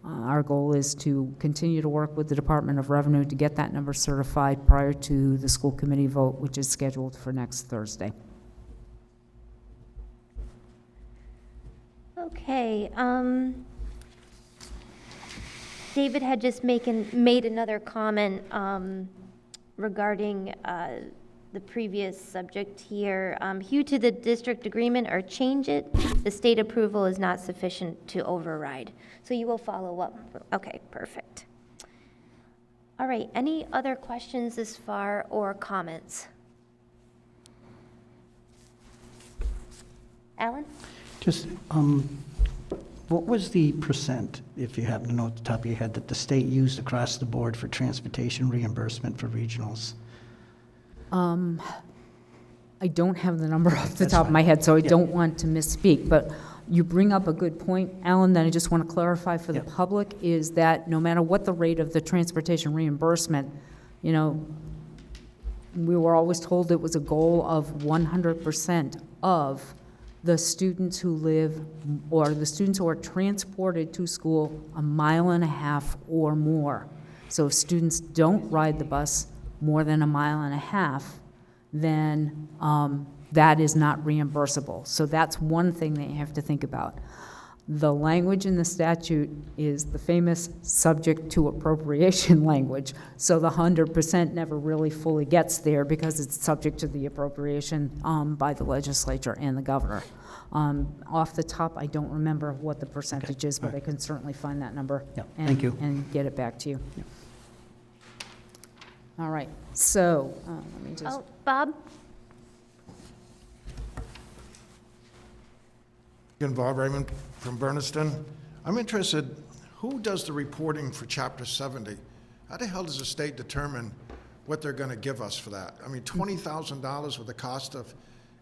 Our goal is to continue to work with the Department of Revenue to get that number certified prior to the school committee vote, which is scheduled for next Thursday. Okay, David had just made another comment regarding the previous subject here. Due to the district agreement or change it, the state approval is not sufficient to override. So you will follow up. Okay, perfect. All right, any other questions this far or comments? Alan? Just, what was the percent, if you happen to know at the top of your head, that the state used across the board for transportation reimbursement for regionals? I don't have the number off the That's top of my fine. head, so I Yeah. don't want to misspeak, but you bring up a good point, Alan, that I just want to clarify for the Yeah. public, is that no matter what the rate of the transportation reimbursement, you know, we were always told it was a goal of 100% of the students who live, or the students who are transported to school a mile and a half or more. So if students don't ride the bus more than a mile and a half, then that is not reimbursable. So that's one thing that you have to think about. The language in the statute is the famous subject to appropriation language. So the 100% never really fully gets there because it's subject to the appropriation by the legislature and the governor. Off the top, I don't remember what the percentage is, but I can certainly find that number Yeah, and, thank you. and get it back to you. All right, so let me just. Oh, Bob? Again, Bob Raymond from Bernardston. I'm interested, who does the reporting for Chapter 70? How the hell does the state determine what they're going to give us for that? I mean, $20,000 with the cost of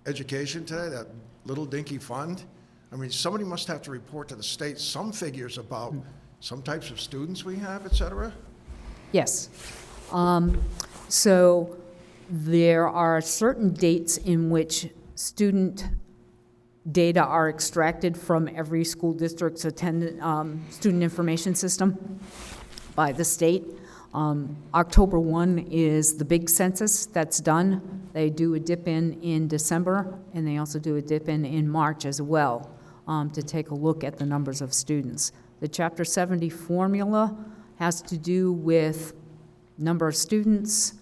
education today, that little dinky fund? I mean, somebody must have to report to the state some figures about some types of students we have, et cetera? Yes. So there are certain dates in which student data are extracted from every school district's student information system by the state. October 1 is the big census that's done. They do a dip in December, and they also do a dip in March as well to take a look at the numbers of students. The Chapter 70 formula has to do with number of students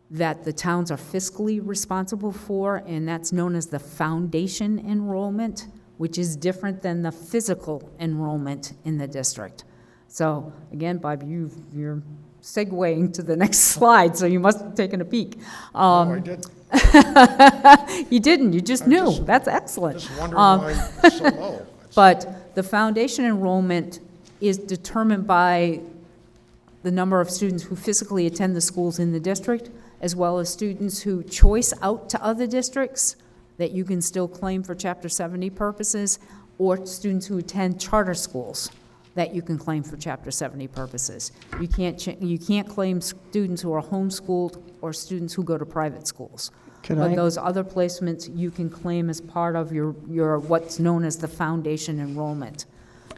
that the towns are fiscally responsible for, and that's known as the foundation enrollment, which is different than the physical enrollment in the district. So again, Bob, you're segueing to the next slide, so you must have taken a peek. No, I didn't. You didn't, you just knew. That's excellent. Just wondering why it's so low. But The foundation enrollment is determined by the number of students who physically attend the schools in the district, as well as students who choice out to other districts that you can still claim for Chapter 70 purposes, or students who attend charter schools that you can claim for Chapter 70 purposes. You can't claim students who are homeschooled or students who go to private schools. But those other placements you can claim as part of your what's known as the foundation enrollment.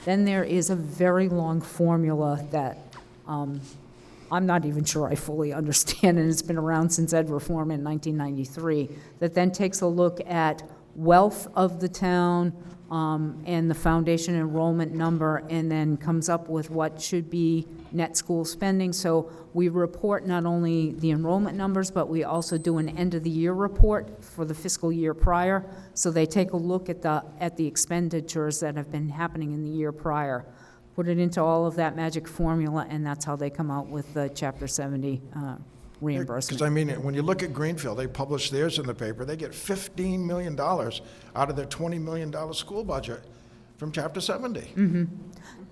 Then there is a very long formula that I'm not even sure I fully understand, and it's been around since ed reform in 1993, that then takes a look at wealth of the town and the foundation enrollment number, and then comes up with what should be net school spending. So we report not only the enrollment numbers, but we also do an end-of-the-year report for the fiscal year prior. So they take a look at the expenditures that have been happening in the year prior, put it into all of that magic formula, and that's how they come out with the Chapter 70 reimbursement. Because I mean, when you look at Greenfield, they publish theirs in the paper, they get $15 million out of their $20 million school budget from Chapter 70. Mm-hmm.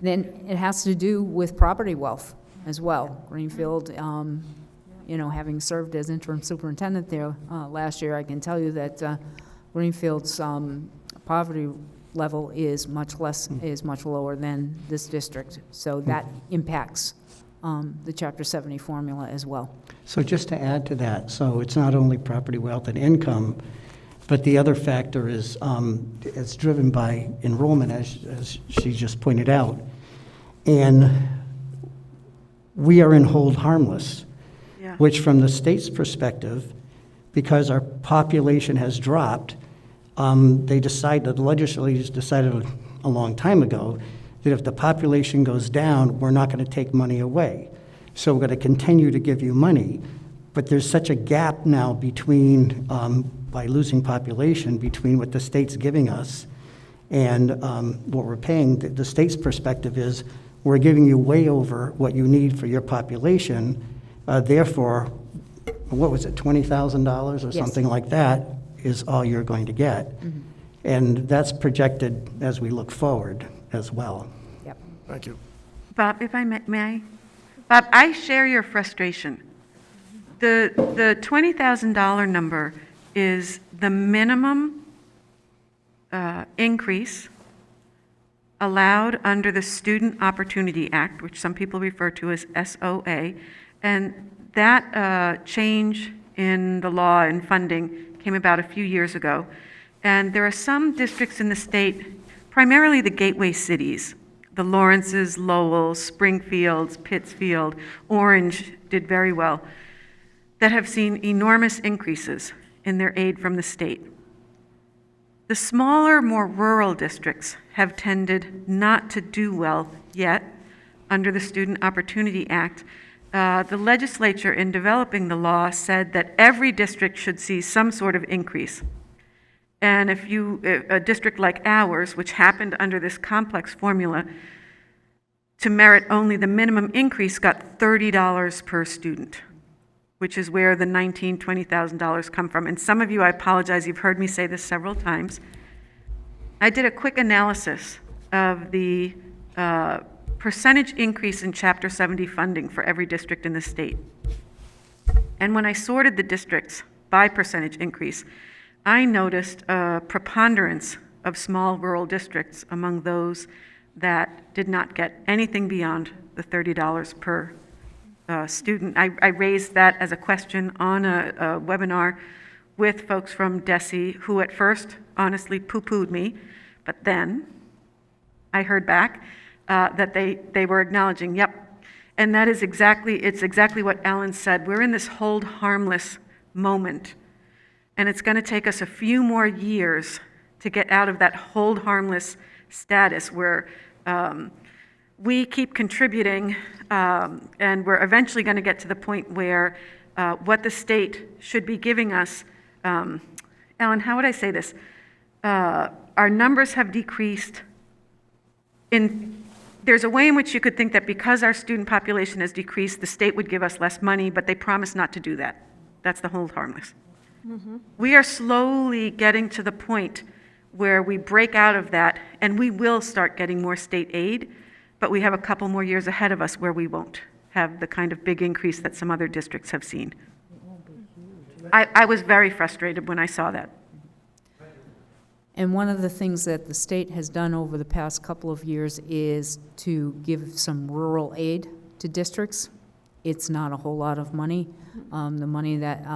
Then it has to do with property wealth as well. Greenfield, having served as interim superintendent there last year, I can tell you that Greenfield's poverty level is much lower than this district. So that impacts the Chapter 70 formula as well. So just to add to that, so it's not only property wealth and income, but the other factor is it's driven by enrollment, as she just pointed out. And we are in hold harmless, Yeah. which from the state's perspective, because our population has dropped, the legislators decided a long time ago that if the population goes down, we're not going to take money away. So we're going to continue to give you money. But there's such a gap now between, by losing population, between what the state's giving us and what we're paying. The state's perspective is we're giving you way over what you need for your population. Therefore, what was it, $20,000 or Yes. something like that is all you're going to get. Mm-hmm. And that's projected as we look forward as well. Yep. Thank you. Bob, if I may? Bob, I share your frustration. The $20,000 number is the minimum increase allowed under the Student Opportunity Act, which some people refer to as SOA, and that change in the law and funding came about a few years ago. And there are some districts in the state, primarily the gateway cities, the Lawrences, Lowells, Springfields, Pittsfield, Orange did very well, that have seen enormous increases in their aid from the state. The smaller, more rural districts have tended not to do well yet under the Student Opportunity Act. The legislature, in developing the law, said that every district should see some sort of increase. And if a district like ours, which happened under this complex formula, to merit only the minimum increase, got $30 per student, which is where the $19,000, $20,000 come from. And some of you, I apologize, you've heard me say this several times. I did a quick analysis of the percentage increase in Chapter 70 funding for every district in the state. And when I sorted the districts by percentage increase, I noticed a preponderance of small rural districts among those that did not get anything beyond the $30 per student. I raised that as a question on a webinar with folks from DESE, who at first honestly poo-pooed me, but then I heard back that they were acknowledging, yep. And that is it's exactly what Alan said. We're in this hold harmless moment, and it's going to take us a few more years to get out of that hold harmless status where we keep contributing, and we're eventually going to get to the point where what the state should be giving us, Alan, how would I say this? Our numbers have decreased. There's a way in which you could think that because our student population has decreased, the state would give us less money, but they promise not to do that. That's the hold harmless. Mm-hmm. We are slowly getting to the point where we break out of that, and we will start getting more state aid, but we have a couple more years ahead of us where we won't have the kind of big increase that some other districts have seen. I was very frustrated when I saw that. And one of the things that the state has done over the past couple of years is to give some rural aid to districts. It's not a whole lot of money. The money that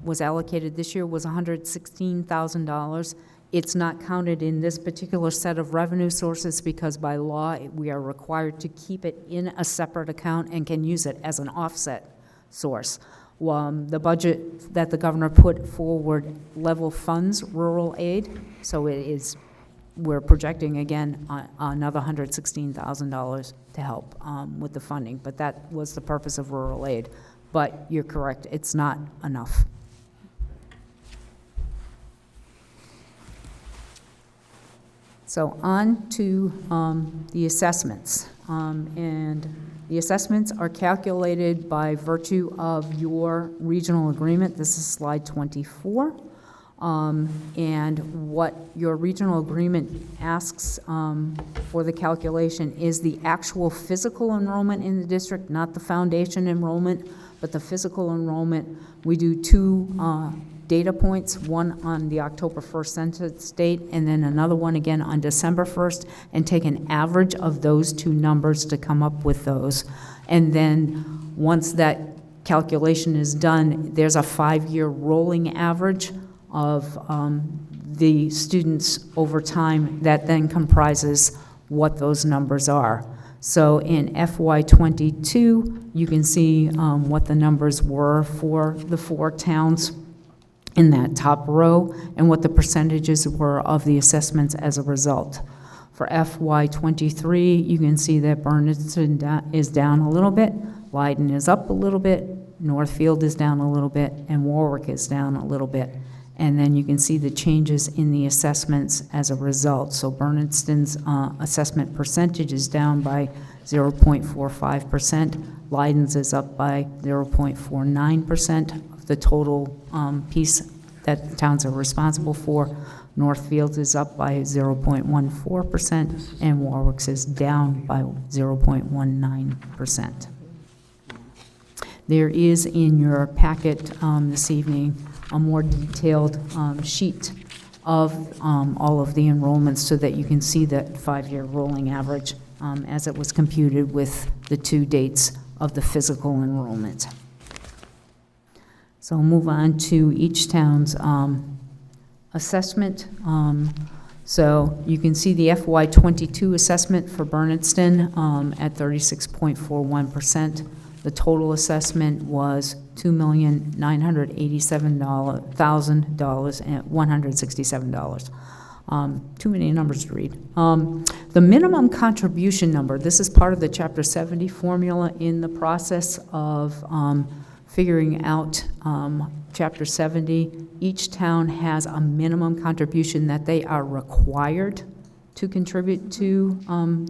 was allocated this year was $116,000. It's not counted in this particular set of revenue sources because by law, we are required to keep it in a separate account and can use it as an offset source. The budget that the governor put forward level funds rural aid, so we're projecting again another $116,000 to help with the funding, but that was the purpose of rural aid. But you're correct, it's not enough. So on to the assessments. And the assessments are calculated by virtue of your regional agreement. This is slide 24. And what your regional agreement asks for the calculation is the actual physical enrollment in the district, not the foundation enrollment, but the physical enrollment. We do two data points, one on the October 1st census date and then another one again on December 1st, and take an average of those two numbers to come up with those. And then once that calculation is done, there's a 5-year rolling average of the students over time that then comprises what those numbers are. So in FY22, you can see what the numbers were for the 4 towns in that top row and what the percentages were of the assessments as a result. For FY23, you can see that Bernardston is down a little bit, Leiden is up a little bit, Northfield is down a little bit, and Warwick is down a little bit. And then you can see the changes in the assessments as a result. So Bernardston's assessment percentage is down by 0.45%. Leiden's is up by 0.49% of the total piece that the towns are responsible for. Northfield's is up by 0.14%, and Warwick's is down by 0.19%. There is in your packet this evening a more detailed sheet of all of the enrollments so that you can see that 5-year rolling average as it was computed with the 2 dates of the physical enrollment. So I'll move on to each town's assessment. So you can see the FY22 assessment for Bernardston at 36.41%. The total assessment was $2,987,167. Too many numbers to read. The minimum contribution number, this is part of the Chapter 70 formula in the process of figuring out Chapter 70. Each town has a minimum contribution that they are required to contribute to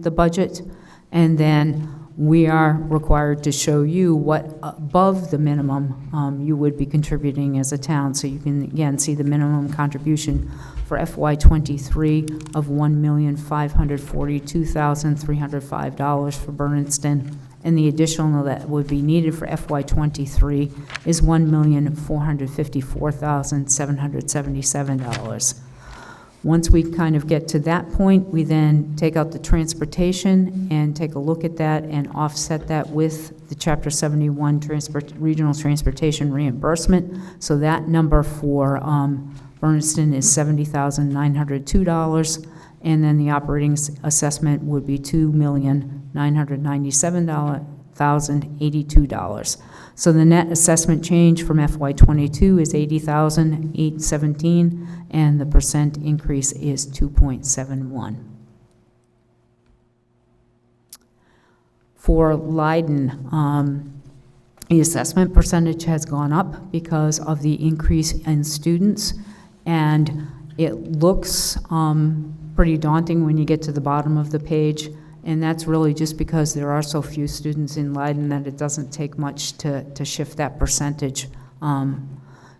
the budget, and then we are required to show you what above the minimum you would be contributing as a town. So you can again see the minimum contribution for FY23 of $1,542,305 for Bernardston, and the additional that would be needed for FY23 is $1,454,777. Once we kind of get to that point, we then take out the transportation and take a look at that and offset that with the Chapter 71 regional transportation reimbursement. So that number for Bernardston is $70,902, and then the operating assessment would be $2,997,082. So the net assessment change from FY22 is $80,817, and the percent increase is 2.71. For Leiden, the assessment percentage has gone up because of the increase in students, and it looks pretty daunting when you get to the bottom of the page. And that's really just because there are so few students in Leiden that it doesn't take much to shift that percentage.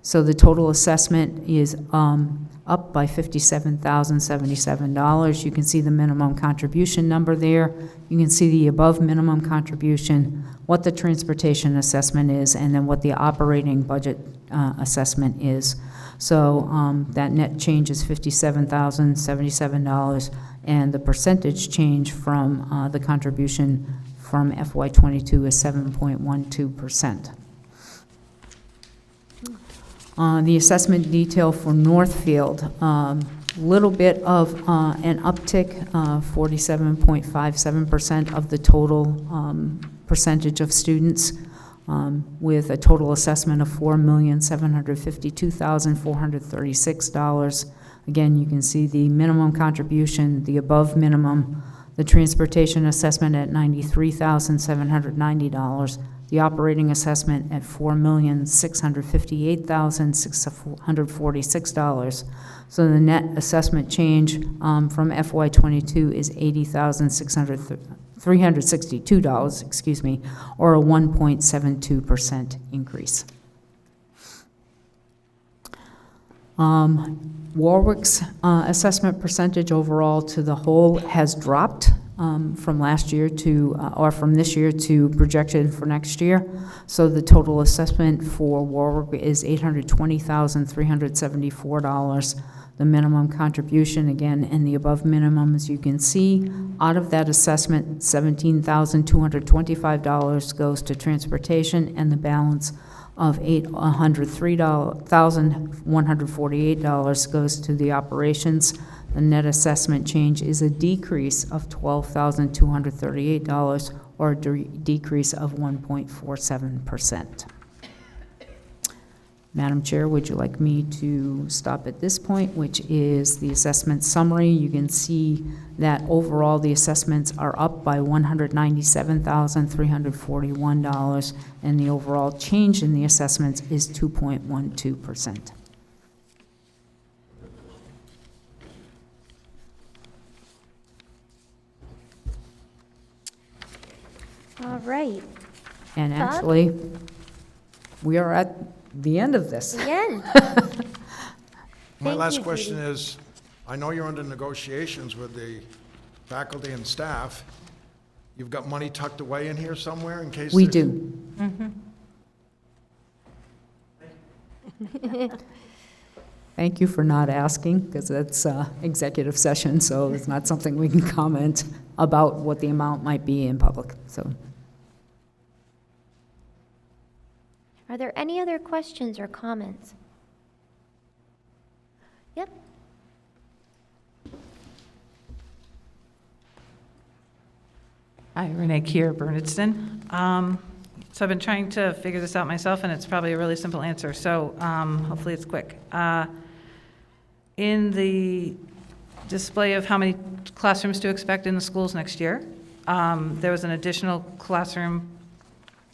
So the total assessment is up by $57,077. You can see the minimum contribution number there. You can see the above minimum contribution, what the transportation assessment is, and then what the operating budget assessment is. So that net change is $57,077, and the percentage change from the contribution from FY22 is 7.12%. The assessment detail for Northfield, little bit of an uptick, 47.57% of the total percentage of students, with a total assessment of $4,752,436. Again, you can see the minimum contribution, the above minimum, the transportation assessment at $93,790, the operating assessment at $4,658,646. So the net assessment change from FY22 is $80,362, excuse me, or a 1.72% increase. Warwick's assessment percentage overall to the whole has dropped from last year to, or from this year to projected for next year. So the total assessment for Warwick is $820,374. The minimum contribution, again, and the above minimum, as you can see, out of that assessment, $17,225 goes to transportation, and the balance of $103,148 goes to the operations. The net assessment change is a decrease of $12,238, or a decrease of 1.47%. Madam Chair, would you like me to stop at this point, which is the assessment summary? You can see that overall the assessments are up by $197,341, and the overall change in the assessments is 2.12%. All right, And Bob? actually, we are at the end of this. again. My Thank last you, question Judy. is, I know you're under negotiations with the faculty and staff. You've got money tucked away in here somewhere in case We there's- do. Thank you for not asking, because that's executive session, so it's not something we can comment about what the amount might be in public, so. Are there any other questions or comments? Yep. Hi, Renee Kier, Bernardston. So I've been trying to figure this out myself, and it's probably a really simple answer, so hopefully it's quick. In the display of how many classrooms to expect in the schools next year, there was an additional classroom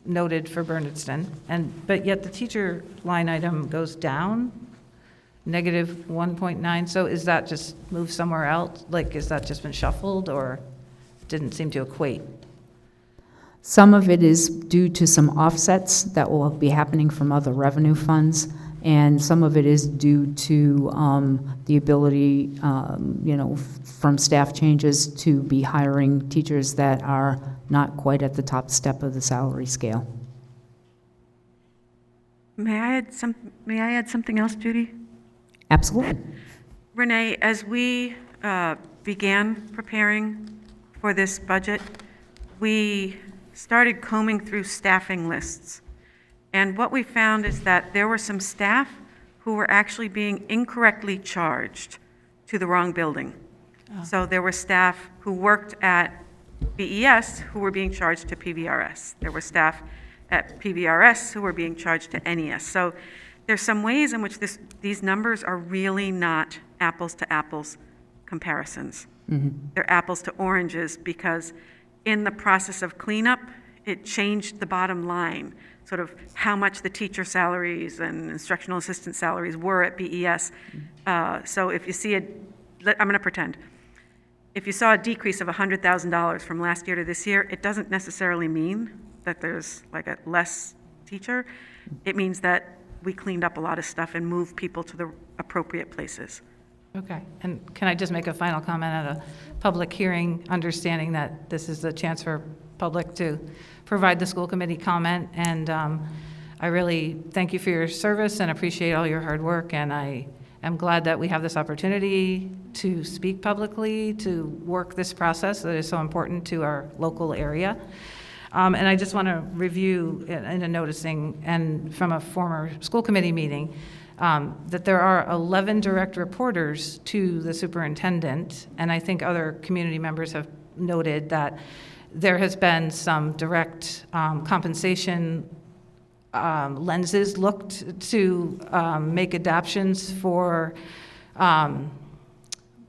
noted for Bernardston, but yet the teacher line item goes down, negative 1.9, so is that just moved somewhere else? Like, is that just been shuffled, or didn't seem to equate? Some of it is due to some offsets that will be happening from other revenue funds, and some of it is due to the ability, from staff changes to be hiring teachers that are not quite at the top step of the salary scale. May I add something else, Judy? Absolutely. Renee, as we began preparing for this budget, we started combing through staffing lists. And what we found is that there were some staff who were actually being incorrectly charged to the wrong building. So there were staff who worked at BES who were being charged to PVRS. There were staff at PVRS who were being charged to NES. So there's some ways in which these numbers are really not apples to apples comparisons. They're apples to oranges, because in the process of cleanup, it changed the bottom line, sort of how much the teacher salaries and instructional assistant salaries were at BES. So if you see I'm going to pretend. If you saw a decrease of $100,000 from last year to this year, it doesn't necessarily mean that there's like a less teacher. It means that we cleaned up a lot of stuff and moved people to the appropriate places. Okay, and can I just make a final comment at a public hearing, understanding that this is a chance for public to provide the school committee comment, and I really thank you for your service and appreciate all your hard work, and I am glad that we have this opportunity to speak publicly, to work this process that is so important to our local area. And I just want to review in a noticing, and from a former school committee meeting, that there are 11 direct reporters to the superintendent, and I think other community members have noted that there has been some direct compensation lenses looked to make adaptions for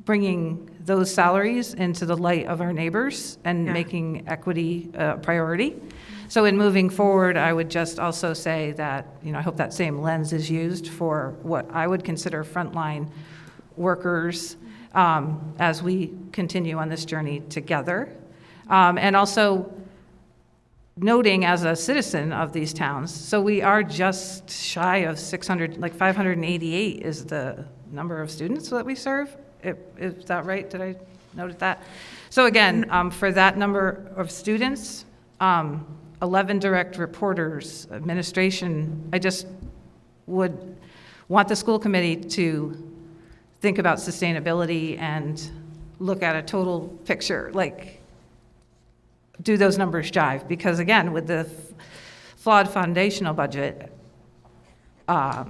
bringing those salaries into the light of our neighbors and making equity a priority. So in moving forward, I would just also say that, I hope that same lens is used for what I would consider frontline workers as we continue on this journey together. And also noting as a citizen of these towns, so we are just shy of 600, like 588 is the number of students that we serve. Is that right? Did I note that? So again, for that number of students, 11 direct reporters, administration, I just would want the school committee to think about sustainability and look at a total picture, like do those numbers jive? Because again, with the flawed foundational budget, our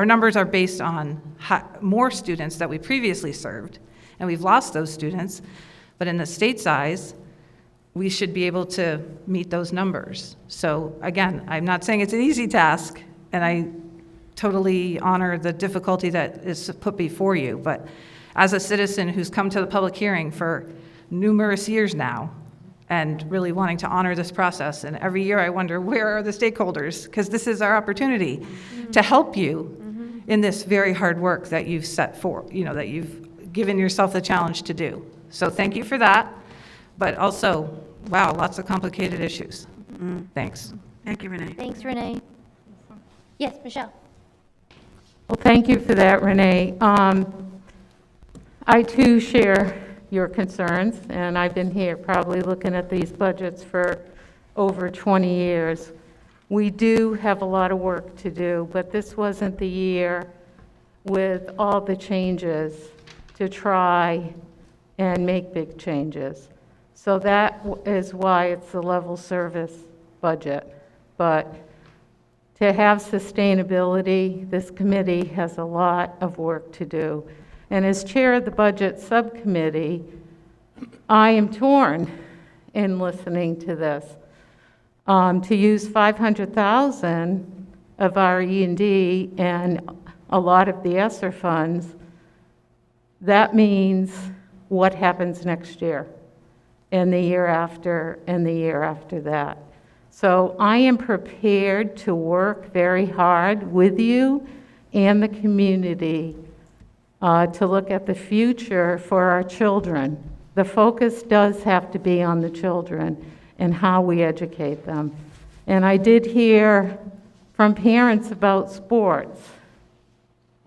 numbers are based on more students that we previously served, and we've lost those students, but in the state size, we should be able to meet those numbers. So again, I'm not saying it's an easy task, and I totally honor the difficulty that is put before you, but as a citizen who's come to the public hearing for numerous years now, and really wanting to honor this process, and every year I wonder, where are the stakeholders? Because this is our opportunity to help you in this very hard work that you've set for, that you've given yourself the challenge to do. So thank you for that, but also, wow, lots of complicated issues. Thanks. Thank you, Renee. Thanks, Renee. Yes, Michelle. Well, thank you for that, Renee. I too share your concerns, and I've been here probably looking at these budgets for over 20 years. We do have a lot of work to do, but this wasn't the year with all the changes to try and make big changes. So that is why it's a level service budget. But to have sustainability, this committee has a lot of work to do. And as chair of the budget subcommittee, I am torn in listening to this. To use $500,000 of our E&D and a lot of the ESSER funds, that means what happens next year, and the year after, and the year after that. So I am prepared to work very hard with you and the community to look at the future for our children. The focus does have to be on the children and how we educate them. And I did hear from parents about sports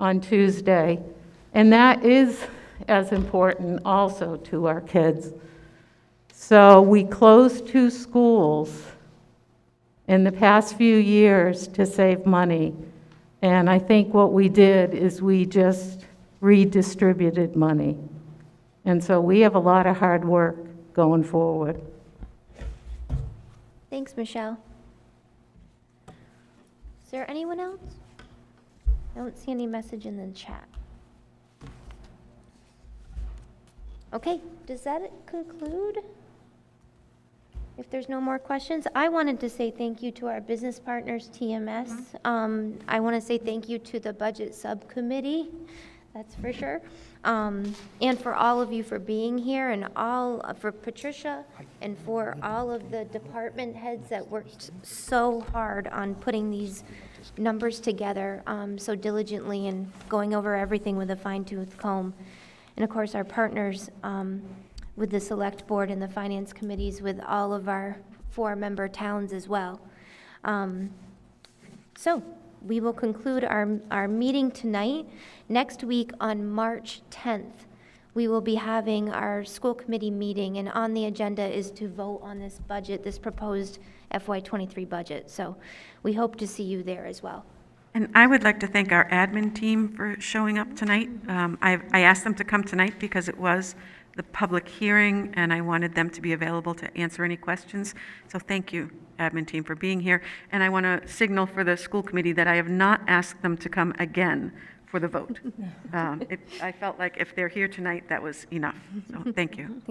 on Tuesday, and that is as important also to our kids. So we closed 2 schools in the past few years to save money. And I think what we did is we just redistributed money. And so we have a lot of hard work going forward. Thanks, Michelle. Is there anyone else? I don't see any message in the chat. Okay, does that conclude? If there's no more questions, I wanted to say thank you to our business partners, TMS. I want to say thank you to the budget subcommittee, that's for sure. And for all of you for being here, and for Patricia, and for all of the department heads that worked so hard on putting these numbers together so diligently and going over everything with a fine-tooth comb. And of course, our partners with the select board and the finance committees with all of our 4-member towns as well. So we will conclude our meeting tonight. Next week, on March 10th, we will be having our school committee meeting, and on the agenda is to vote on this budget, this proposed FY23 budget. So we hope to see you there as well. And I would like to thank our admin team for showing up tonight. I asked them to come tonight because it was the public hearing, and I wanted them to be available to answer any questions. So thank you, admin team, for being here. And I want to signal for the school committee that I have not asked them to come again for the vote. I felt like if they're here tonight, that was enough. So thank you.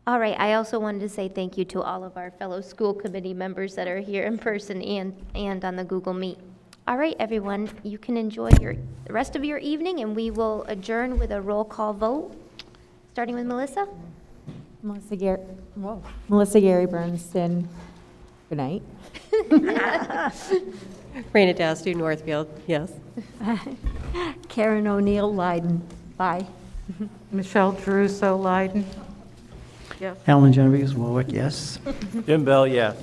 All right, I also wanted to say thank you to all of our fellow school committee members that are here in person and on the Google Meet. All right, everyone, you can enjoy the rest of your evening, and we will adjourn with a roll call vote, starting with Melissa. Melissa Gary Bernardston, good night. Raina Dastu, Northfield, yes. Karen O'Neill, Leiden, bye. Michelle Druso, Leiden. Alan Genovese, Warwick, yes. Jim Bell, yes.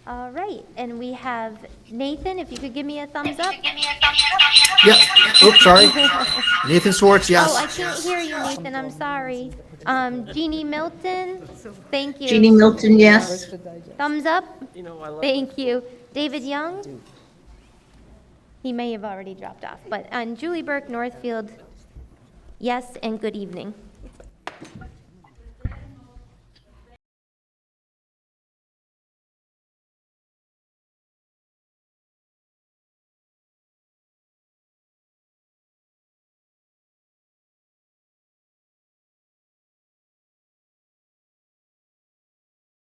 All right, and we have Nathan, if you could give me a thumbs up. Yeah, oops, sorry. Nathan Swartz, yes. Oh, I can't hear you, Nathan, I'm sorry. Jeannie Milton, thank you. Jeannie Milton, yes. Thumbs up? Thank you. David Young? He may have already dropped off, but Julie Burke, Northfield, yes, and good evening.